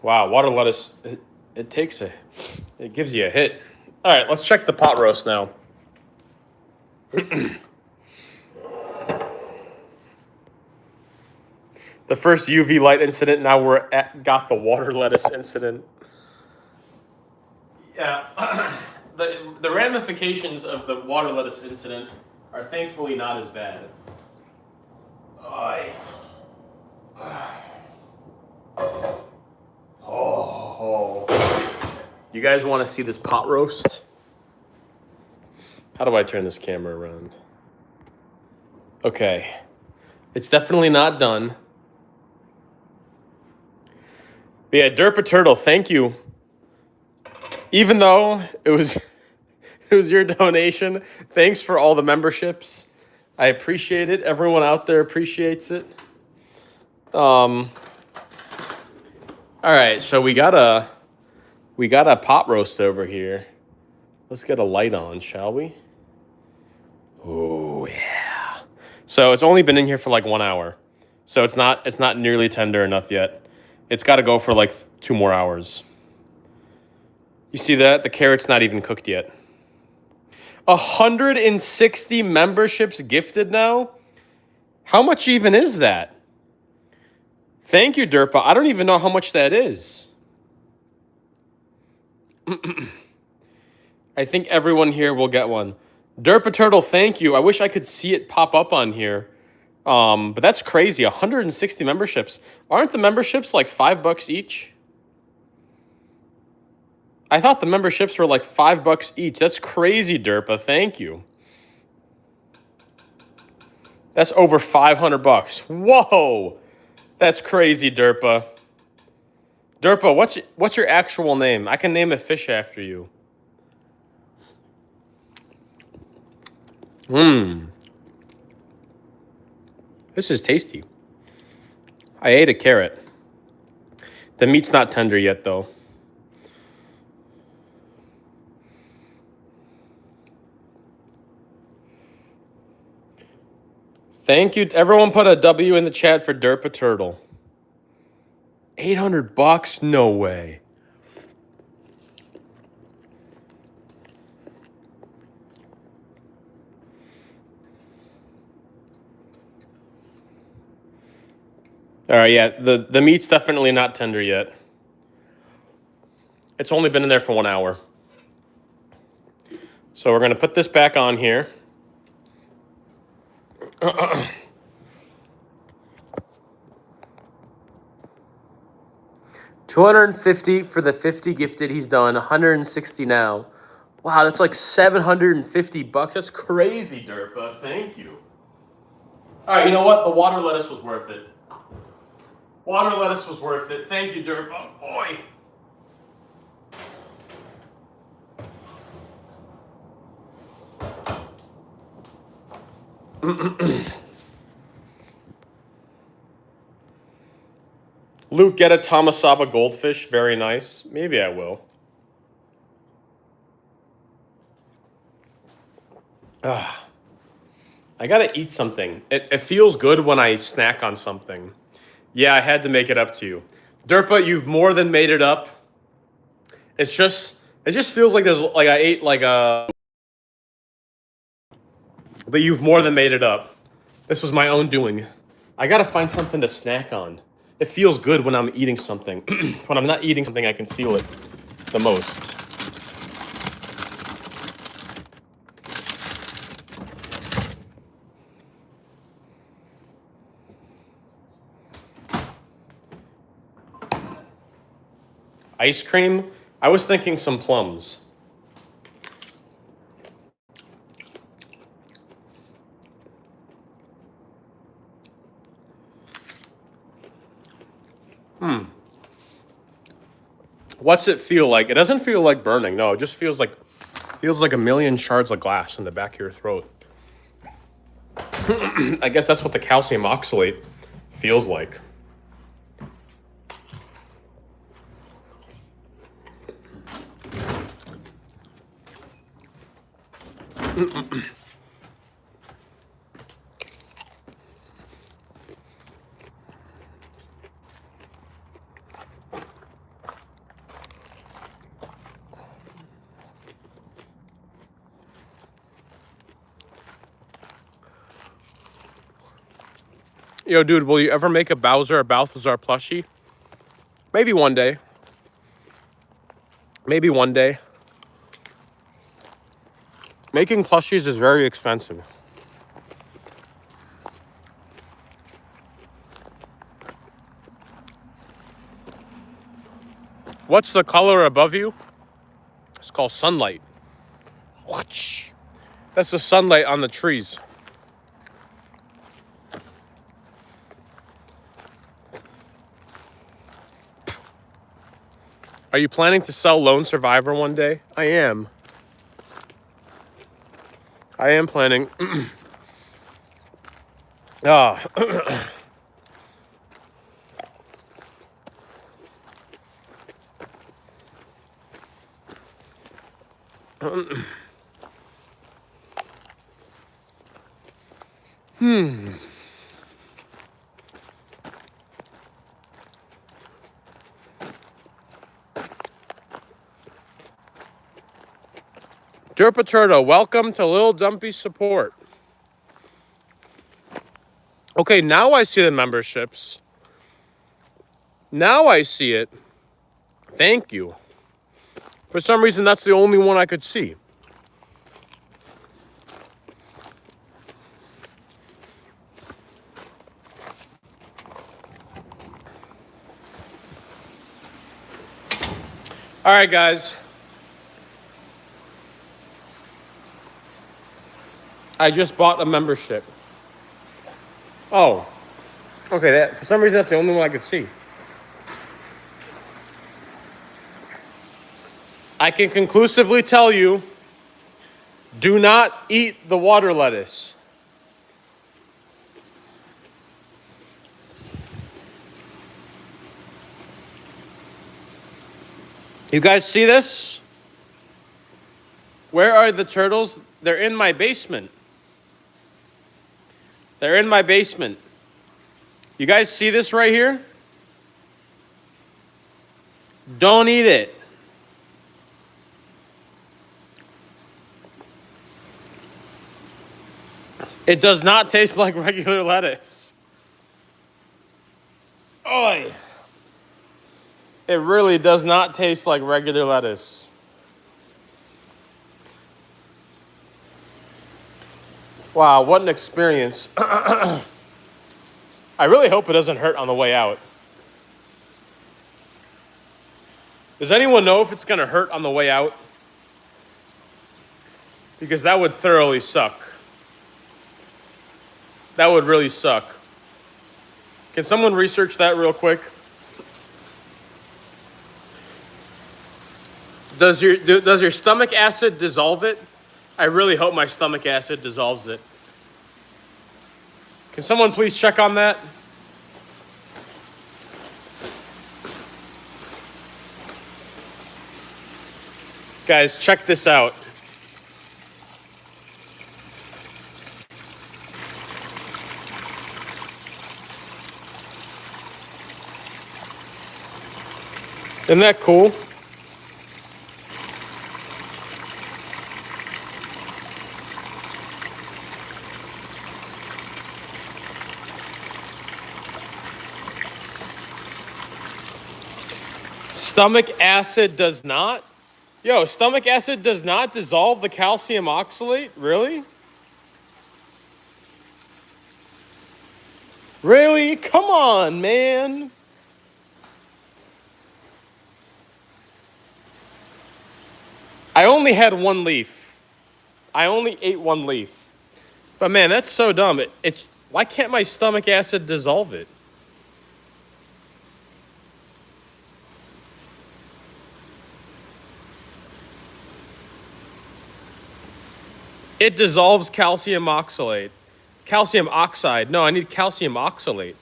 Speaker 1: Wow, water lettuce, it gives you a hit. All right, let's check the pot roast now. The first UV light incident, now got the water lettuce incident. Yeah, the ramifications of the water lettuce incident are thankfully not as bad. Ay. Oh. You guys want to see this pot roast? How do I turn this camera around? Okay. It's definitely not done. But yeah, Derpa Turtle, thank you. Even though it was it was your donation, thanks for all the memberships. I appreciate it. Everyone out there appreciates it. All right, so we got a pot roast over here. Let's get a light on, shall we? Oh yeah. So it's only been in here for like 1 hour. So it's not nearly tender enough yet. It's got to go for like 2 more hours. You see that? The carrot's not even cooked yet. 160 memberships gifted now? How much even is that? Thank you, Derpa. I don't even know how much that is. I think everyone here will get one. Derpa Turtle, thank you. I wish I could see it pop up on here. But that's crazy. 160 memberships. Aren't the memberships like $5 each? I thought the memberships were like $5 each. That's crazy, Derpa. Thank you. That's over $500. Whoa! That's crazy, Derpa. Derpa, what's your actual name? I can name a fish after you. This is tasty. I ate a carrot. The meat's not tender yet, though. Thank you. Everyone put a W in the chat for Derpa Turtle. $800? No way. All right, yeah, the meat's definitely not tender yet. It's only been in there for 1 hour. So we're going to put this back on here. $250 for the 50 gifted. He's done 160 now. Wow, that's like $750. That's crazy, Derpa. Thank you. All right, you know what? The water lettuce was worth it. Water lettuce was worth it. Thank you, Derpa. Boy. Luke, get a Tamasaba goldfish. Very nice. Maybe I will. I gotta eat something. It feels good when I snack on something. Yeah, I had to make it up to you. Derpa, you've more than made it up. It just feels like there's like I ate like a. But you've more than made it up. This was my own doing. I gotta find something to snack on. It feels good when I'm eating something. When I'm not eating something, I can feel it the most. Ice cream? I was thinking some plums. What's it feel like? It doesn't feel like burning. No, it just feels like a million shards of glass in the back of your throat. I guess that's what the calcium oxalate feels like. Yo, dude, will you ever make a Bowser or Balthazar plushie? Maybe one day. Maybe one day. Making plushies is very expensive. What's the color above you? It's called sunlight. That's the sunlight on the trees. Are you planning to sell Lone Survivor one day? I am. I am planning. Ah. Derpaturdo, welcome to Lil Dumpy Support. Okay, now I see the memberships. Now I see it. Thank you. For some reason, that's the only one I could see. All right, guys. I just bought a membership. Oh. Okay, for some reason, that's the only one I could see. I can conclusively tell you, do not eat the water lettuce. You guys see this? Where are the turtles? They're in my basement. They're in my basement. You guys see this right here? Don't eat it. It does not taste like regular lettuce. Oy. It really does not taste like regular lettuce. Wow, what an experience. I really hope it doesn't hurt on the way out. Does anyone know if it's going to hurt on the way out? Because that would thoroughly suck. That would really suck. Can someone research that real quick? Does your stomach acid dissolve it? I really hope my stomach acid dissolves it. Can someone please check on that? Guys, check this out. Isn't that cool? Stomach acid does not? Yo, stomach acid does not dissolve the calcium oxalate? Really? Really? Come on, man. I only had one leaf. I only ate one leaf. But man, that's so dumb. Why can't my stomach acid dissolve it? It dissolves calcium oxalate. Calcium oxide. No, I need calcium oxalate.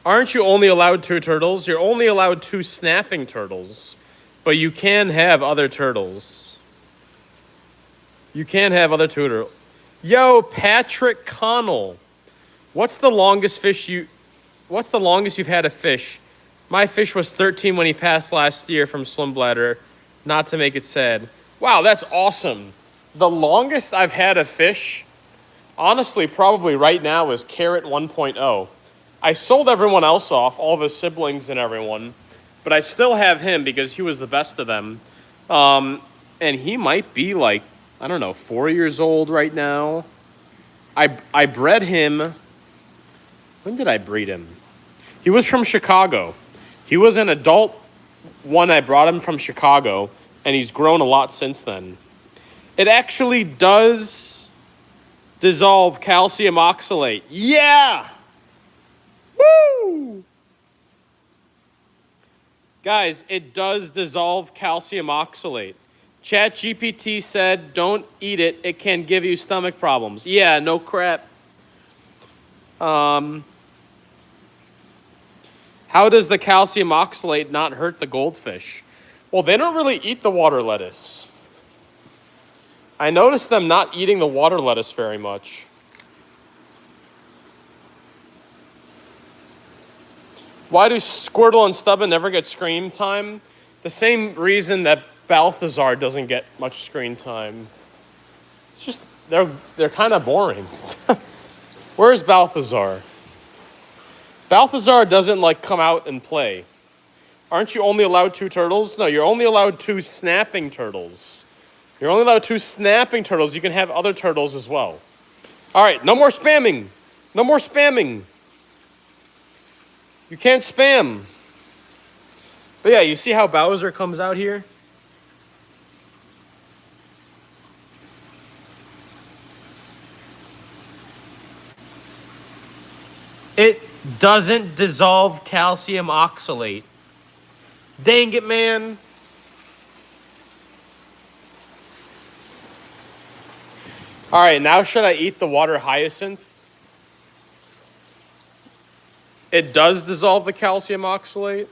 Speaker 1: Aren't you only allowed 2 turtles? You're only allowed 2 snapping turtles. But you can have other turtles. You can have other turtles. Yo, Patrick Connell. What's the longest you've had a fish? My fish was 13 when he passed last year from swim bladder. Not to make it sad. Wow, that's awesome. The longest I've had a fish, honestly, probably right now is Carrot 1.0. I sold everyone else off, all of his siblings and everyone, but I still have him because he was the best of them. And he might be like, I don't know, 4 years old right now. I bred him. When did I breed him? He was from Chicago. He was an adult when I brought him from Chicago, and he's grown a lot since then. It actually does dissolve calcium oxalate. Yeah! Woo! Guys, it does dissolve calcium oxalate. ChatGPT said, don't eat it. It can give you stomach problems. Yeah, no crap. How does the calcium oxalate not hurt the goldfish? Well, they don't really eat the water lettuce. I noticed them not eating the water lettuce very much. Why do Squirtle and Stubborn never get screen time? The same reason that Balthazar doesn't get much screen time. It's just, they're kind of boring. Where's Balthazar? Balthazar doesn't like come out and play. Aren't you only allowed 2 turtles? No, you're only allowed 2 snapping turtles. You're only allowed 2 snapping turtles. You can have other turtles as well. All right, no more spamming. No more spamming. You can't spam. But yeah, you see how Bowser comes out here? It doesn't dissolve calcium oxalate. Dang it, man. All right, now should I eat the water hyacinth? It does dissolve the calcium oxalate.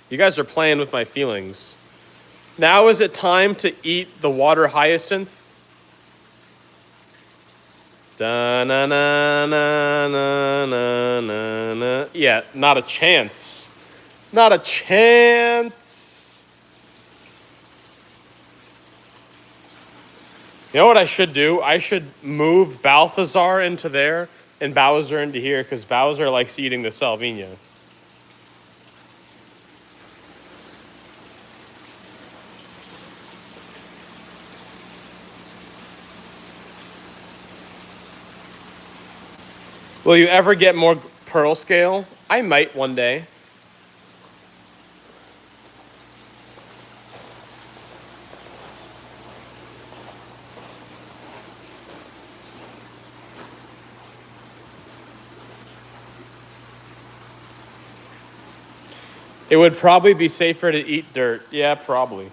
Speaker 1: You guys are playing with my feelings. Now is it time to eat the water hyacinth? Da-na-na-na-na-na-na. Yeah, not a chance. Not a chance. You know what I should do? I should move Balthazar into there and Bowser into here, because Bowser likes eating the Salvinia. Will you ever get more pearl scale? I might one day. It would probably be safer to eat dirt. Yeah, probably.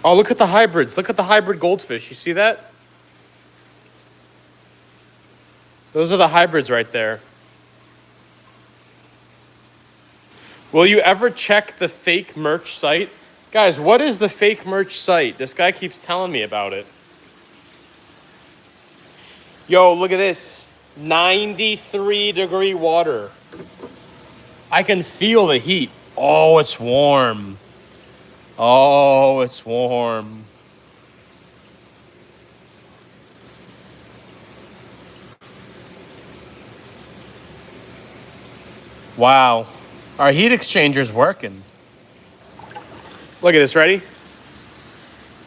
Speaker 1: Oh, look at the hybrids. Look at the hybrid goldfish. You see that? Those are the hybrids right there. Will you ever check the fake merch site? Guys, what is the fake merch site? This guy keeps telling me about it. Yo, look at this. 93-degree water. I can feel the heat. Oh, it's warm. Oh, it's warm. Wow. Our heat exchanger's working. Look at this, ready?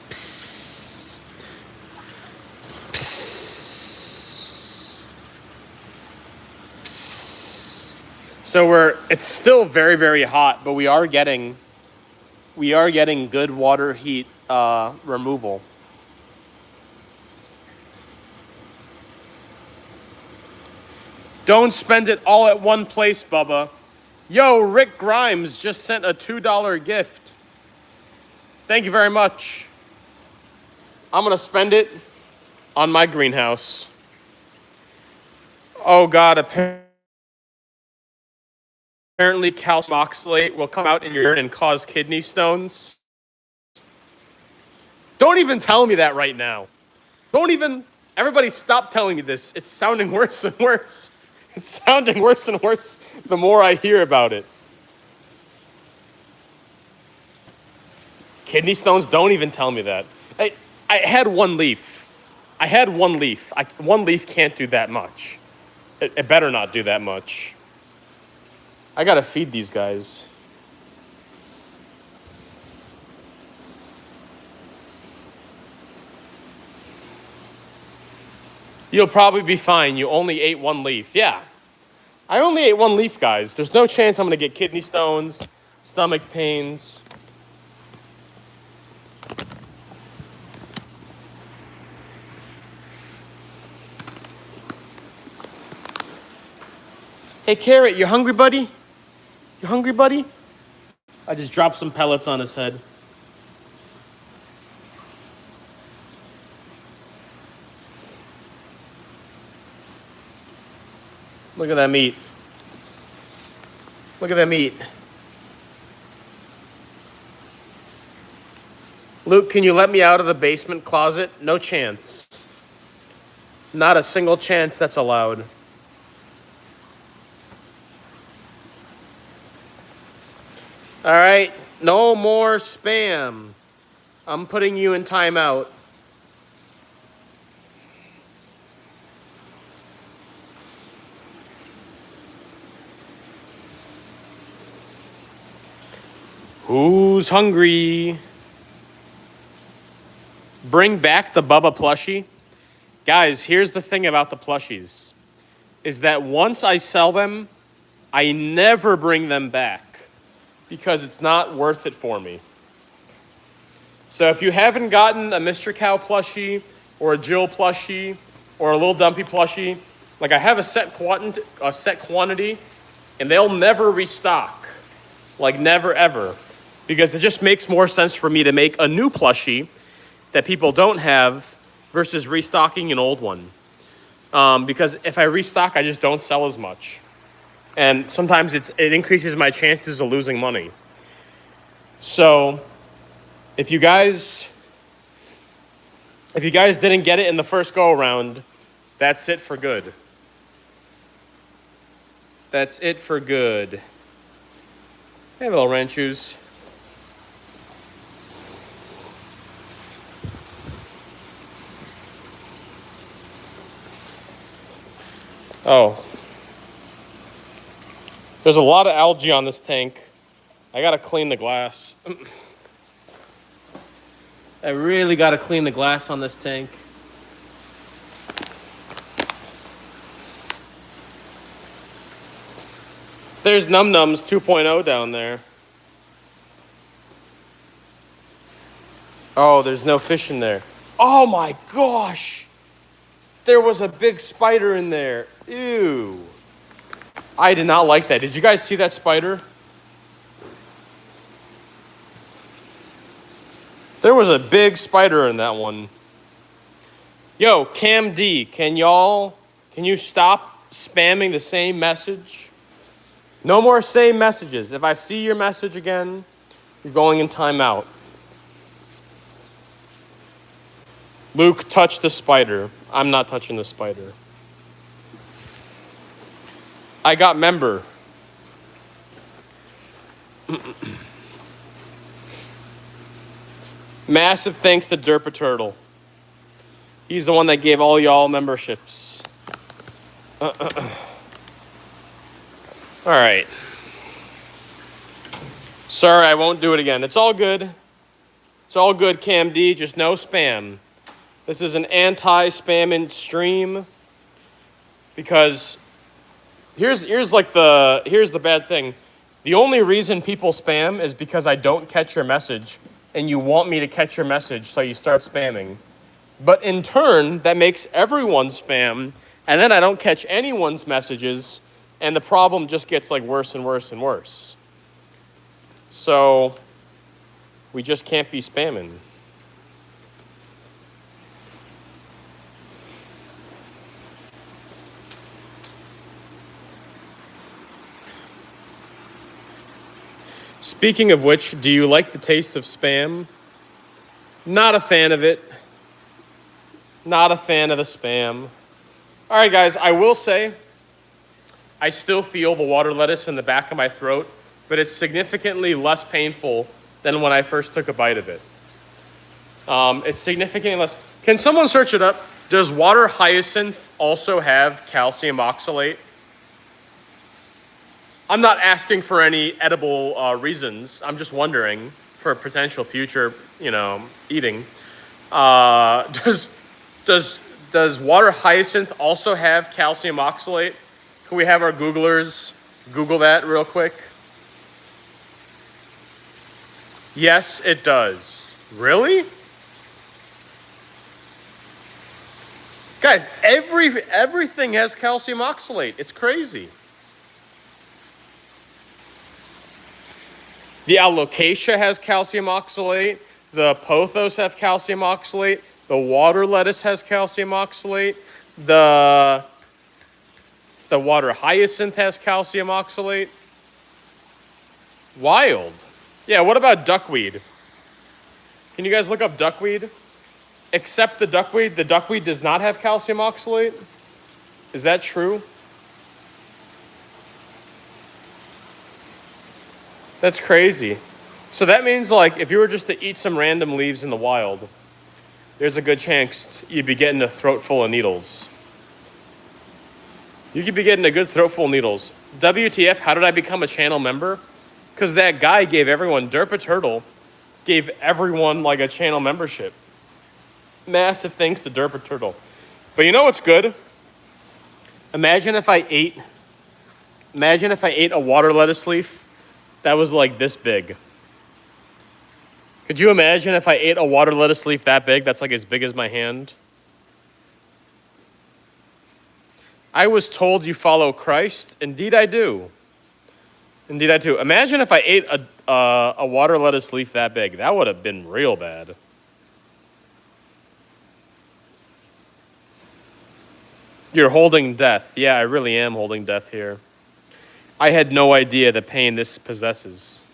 Speaker 1: Psst. Psst. Psst. So it's still very, very hot, but we are getting good water heat removal. Don't spend it all at one place, Bubba. Yo, Rick Grimes just sent a $2 gift. Thank you very much. I'm going to spend it on my greenhouse. Oh, God, apparently calcium oxalate will come out in your urine and cause kidney stones. Don't even tell me that right now. Everybody stop telling me this. It's sounding worse and worse. It's sounding worse and worse the more I hear about it. Kidney stones, don't even tell me that. I had one leaf. One leaf can't do that much. It better not do that much. I gotta feed these guys. You'll probably be fine. You only ate one leaf. Yeah. I only ate one leaf, guys. There's no chance I'm gonna get kidney stones, stomach pains. Hey, Carrot, you hungry, buddy? You hungry, buddy? I just dropped some pellets on his head. Look at that meat. Look at that meat. Luke, can you let me out of the basement closet? No chance. Not a single chance that's allowed. All right, no more spam. I'm putting you in timeout. Who's hungry? Bring back the Bubba plushie. Guys, here's the thing about the plushies. Is that once I sell them, I never bring them back. Because it's not worth it for me. So if you haven't gotten a Mr. Cow plushie, or a Jill plushie, or a Little Dumpy plushie, like I have a set quantity, and they'll never restock. Like never ever. Because it just makes more sense for me to make a new plushie that people don't have versus restocking an old one. Because if I restock, I just don't sell as much. And sometimes it increases my chances of losing money. So if you guys didn't get it in the first go around, that's it for good. That's it for good. Hey, little ranchos. Oh. There's a lot of algae on this tank. I gotta clean the glass. I really gotta clean the glass on this tank. There's Num Nums 2.0 down there. Oh, there's no fish in there. Oh my gosh! There was a big spider in there. Ew. I did not like that. Did you guys see that spider? There was a big spider in that one. Yo, Cam D, can you stop spamming the same message? No more same messages. If I see your message again, you're going in timeout. Luke, touch the spider. I'm not touching the spider. I got member. Massive thanks to Derpa Turtle. He's the one that gave all y'all memberships. All right. Sorry, I won't do it again. It's all good. It's all good, Cam D. Just no spam. This is an anti-spamming stream because here's the bad thing. The only reason people spam is because I don't catch your message and you want me to catch your message, so you start spamming. But in turn, that makes everyone spam, and then I don't catch anyone's messages, and the problem just gets like worse and worse and worse. So we just can't be spamming. Speaking of which, do you like the taste of spam? Not a fan of it. Not a fan of the spam. All right, guys, I will say I still feel the water lettuce in the back of my throat, but it's significantly less painful than when I first took a bite of it. It's significantly less. Can someone search it up? Does water hyacinth also have calcium oxalate? I'm not asking for any edible reasons. I'm just wondering for potential future, eating. Does water hyacinth also have calcium oxalate? Can we have our Googlers Google that real quick? Yes, it does. Really? Guys, everything has calcium oxalate. It's crazy. The alocasia has calcium oxalate. The pothos have calcium oxalate. The water lettuce has calcium oxalate. The water hyacinth has calcium oxalate. Wild. Yeah, what about duckweed? Can you guys look up duckweed? Except the duckweed does not have calcium oxalate? Is that true? That's crazy. So that means, like, if you were just to eat some random leaves in the wild, there's a good chance you'd be getting a throat full of needles. You could be getting a good throat full of needles. WTF, how did I become a channel member? Because that guy gave everyone, Derpa Turtle, gave everyone, like, a channel membership. Massive thanks to Derpa Turtle. But you know what's good? Imagine if I ate a water lettuce leaf that was like this big. Could you imagine if I ate a water lettuce leaf that big? That's like as big as my hand. I was told you follow Christ. Indeed I do. Indeed I do. Imagine if I ate a water lettuce leaf that big. That would have been real bad. You're holding death. Yeah, I really am holding death here. I had no idea the pain this possesses.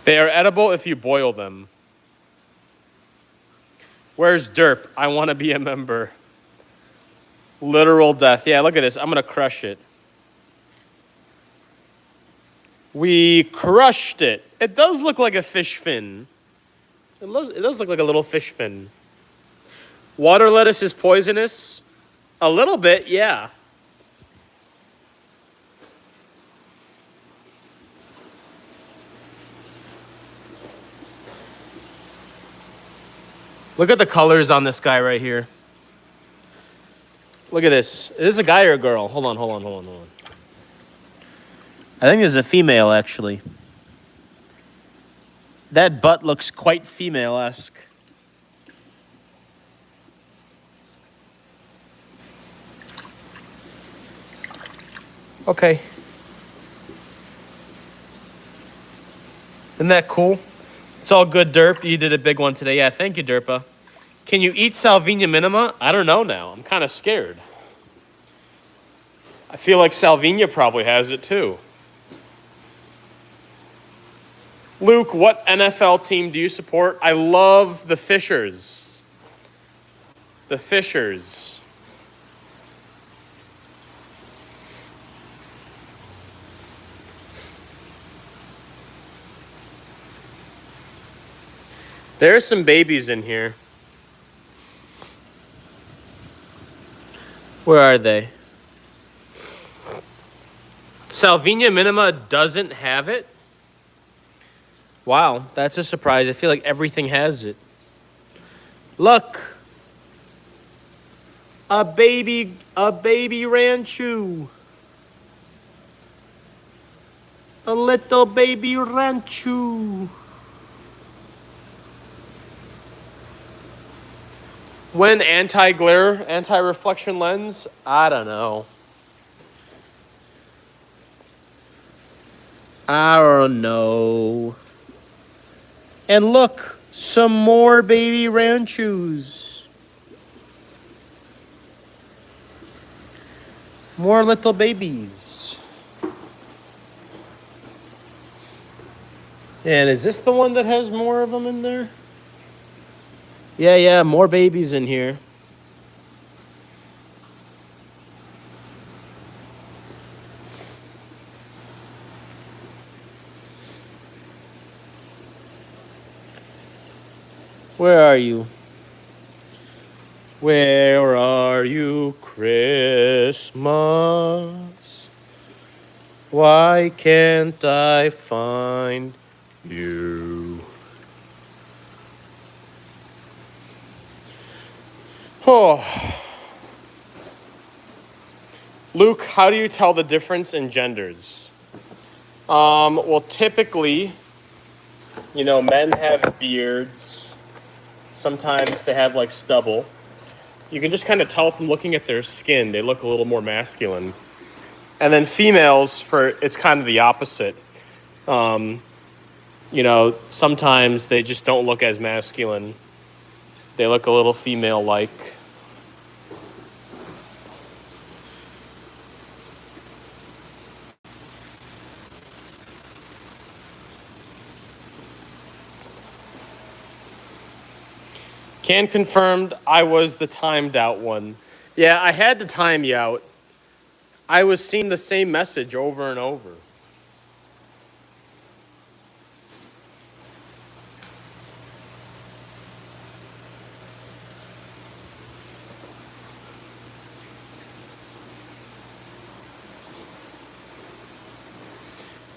Speaker 1: They are edible if you boil them. Where's Derp? I want to be a member. Literal death. Yeah, look at this. I'm going to crush it. We crushed it. It does look like a fish fin. It does look like a little fish fin. Water lettuce is poisonous? A little bit, yeah. Look at the colors on this guy right here. Look at this. Is this a guy or a girl? Hold on. I think this is a female, actually. That butt looks quite female-esque. Okay. Isn't that cool? It's all good, Derp. You did a big one today. Yeah, thank you, Derpa. Can you eat Salvinia minima? I don't know now. I'm kind of scared. I feel like Salvinia probably has it too. Luke, what NFL team do you support? I love the Fishers. The Fishers. There are some babies in here. Where are they? Salvinia minima doesn't have it? Wow, that's a surprise. I feel like everything has it. Look. A baby ranchu. A little baby ranchu. When anti-glare, anti-reflection lens? I don't know. I don't know. And look, some more baby ranchus. More little babies. And is this the one that has more of them in there? Yeah, more babies in here. Where are you? Where are you, Christmas? Why can't I find you? Oh. Luke, how do you tell the difference in genders? Well, typically, men have beards. Sometimes they have like stubble. You can just kind of tell from looking at their skin. They look a little more masculine. And then females, it's kind of the opposite. Sometimes they just don't look as masculine. They look a little female-like. Can confirmed I was the timed out one. Yeah, I had to time you out. I was seeing the same message over and over.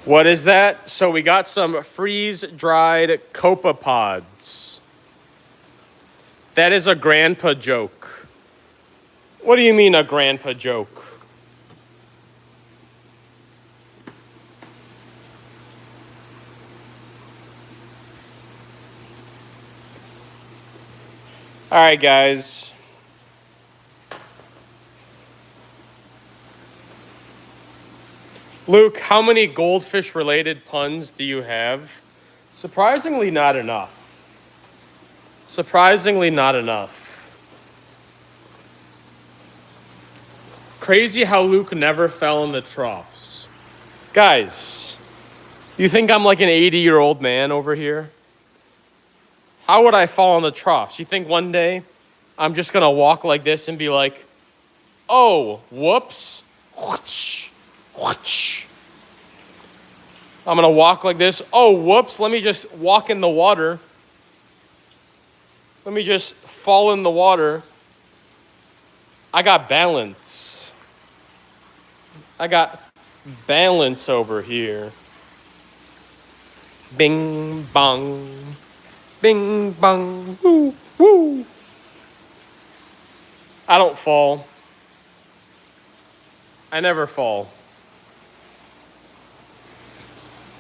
Speaker 1: What is that? So we got some freeze-dried copepods. That is a grandpa joke. What do you mean a grandpa joke? All right, guys. Luke, how many goldfish-related puns do you have? Surprisingly, not enough. Surprisingly, not enough. Crazy how Luke never fell in the troughs. Guys, you think I'm like an 80-year-old man over here? How would I fall in the troughs? You think one day I'm just going to walk like this and be like, oh, whoops. I'm going to walk like this. Oh, whoops. Let me just walk in the water. Let me just fall in the water. I got balance. I got balance over here. Bing, bong. Bing, bong. Woo, woo. I don't fall. I never fall.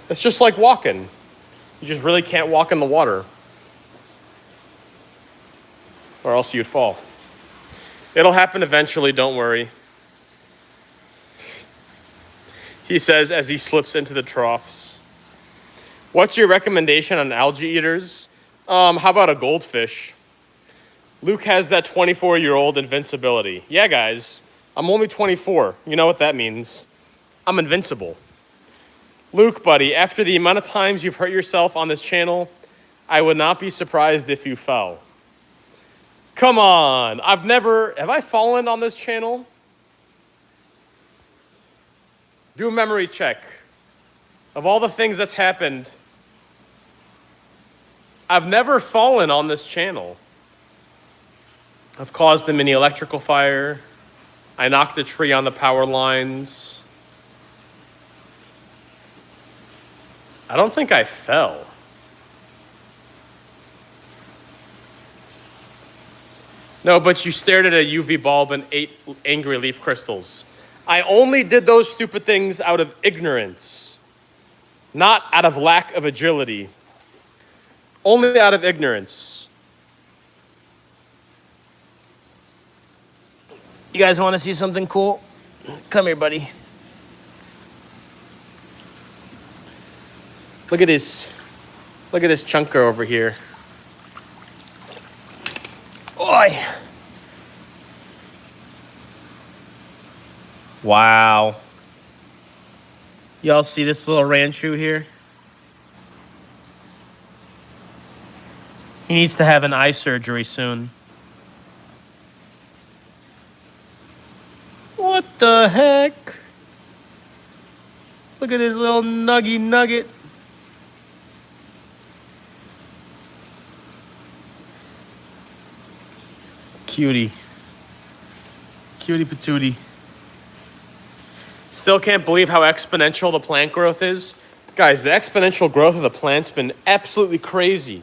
Speaker 1: It's just like walking. You just really can't walk in the water. Or else you'd fall. It'll happen eventually, don't worry. He says as he slips into the troughs. What's your recommendation on algae eaters? How about a goldfish? Luke has that 24-year-old invincibility. Yeah, guys, I'm only 24. You know what that means. I'm invincible. Luke, buddy, after the amount of times you've hurt yourself on this channel, I would not be surprised if you fell. Come on. Have I fallen on this channel? Do a memory check. Of all the things that's happened, I've never fallen on this channel. I've caused a mini electrical fire. I knocked a tree on the power lines. I don't think I fell. No, but you stared at a UV bulb and ate angry leaf crystals. I only did those stupid things out of ignorance, not out of lack of agility. Only out of ignorance. You guys want to see something cool? Come here, buddy. Look at this. Look at this chunker over here. Oi. Wow. Y'all see this little ranchu here? He needs to have an eye surgery soon. What the heck? Look at this little nugget. Cutie. Cutie patootie. Still can't believe how exponential the plant growth is. Guys, the exponential growth of the plant's been absolutely crazy.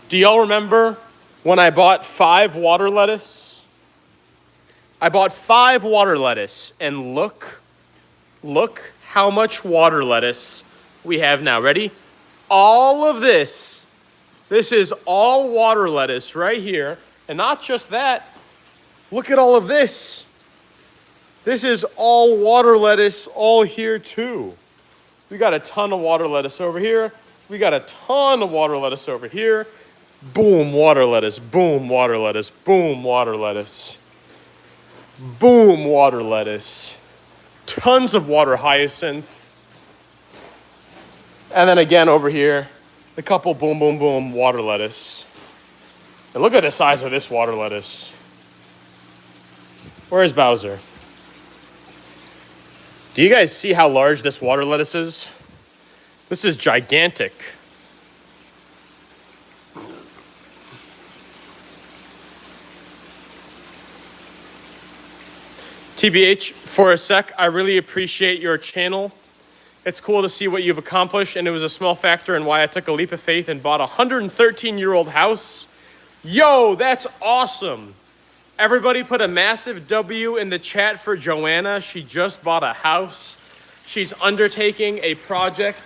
Speaker 1: Do y'all remember when I bought 5 water lettuce. I bought 5 water lettuce, and look how much water lettuce we have now. Ready? All of this is all water lettuce right here. And not just that, look at all of this. This is all water lettuce all here too. We got a ton of water lettuce over here. We got a ton of water lettuce over here. Boom, water lettuce, boom, water lettuce, boom, water lettuce. Boom, water lettuce. Tons of water hyacinth. And then again over here, a couple boom, boom, boom, water lettuce. And look at the size of this water lettuce. Where's Bowser? Do you guys see how large this water lettuce is? This is gigantic. TBH, for a sec, I really appreciate your channel. It's cool to see what you've accomplished, and it was a small factor in why I took a leap of faith and bought a 113-year-old house. Yo, that's awesome. Everybody put a massive W in the chat for Joanna. She just bought a house. She's undertaking a project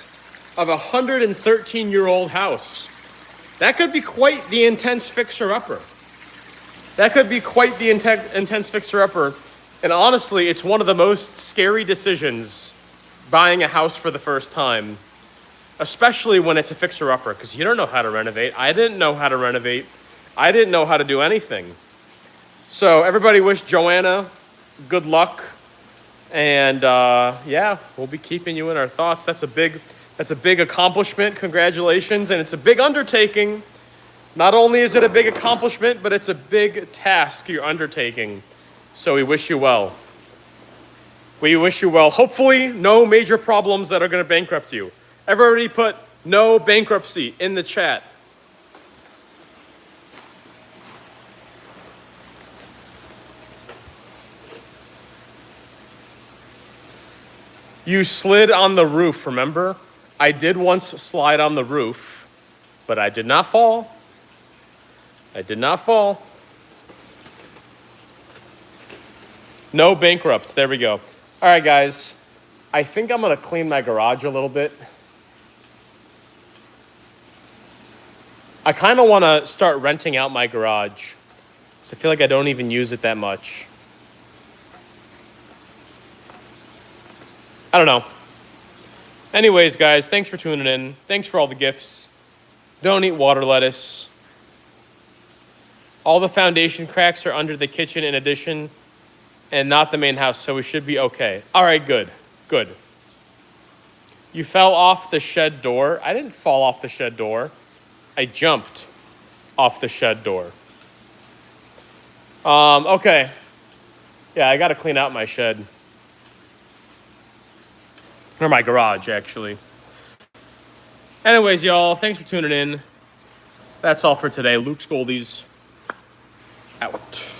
Speaker 1: of a 113-year-old house. That could be quite the intense fixer-upper. That could be quite the intense fixer-upper. And honestly, it's one of the most scary decisions, buying a house for the first time, especially when it's a fixer-upper, because you don't know how to renovate. I didn't know how to renovate. I didn't know how to do anything. So everybody wish Joanna good luck. And yeah, we'll be keeping you in our thoughts. That's a big accomplishment. Congratulations. And it's a big undertaking. Not only is it a big accomplishment, but it's a big task you're undertaking. So we wish you well. We wish you well. Hopefully, no major problems that are going to bankrupt you. Everybody put no bankruptcy in the chat. You slid on the roof, remember? I did once slide on the roof, but I did not fall. I did not fall. No bankrupt. There we go. All right, guys. I think I'm going to clean my garage a little bit. I kind of want to start renting out my garage, because I feel like I don't even use it that much. I don't know. Anyways, guys, thanks for tuning in. Thanks for all the gifts. Don't eat water lettuce. All the foundation cracks are under the kitchen in addition, and not the main house, so we should be okay. All right, good. Good. You fell off the shed door. I didn't fall off the shed door. I jumped off the shed door. Okay. Yeah, I got to clean out my shed. Or my garage, actually. Anyways, y'all, thanks for tuning in. That's all for today. Luke's Goldies out.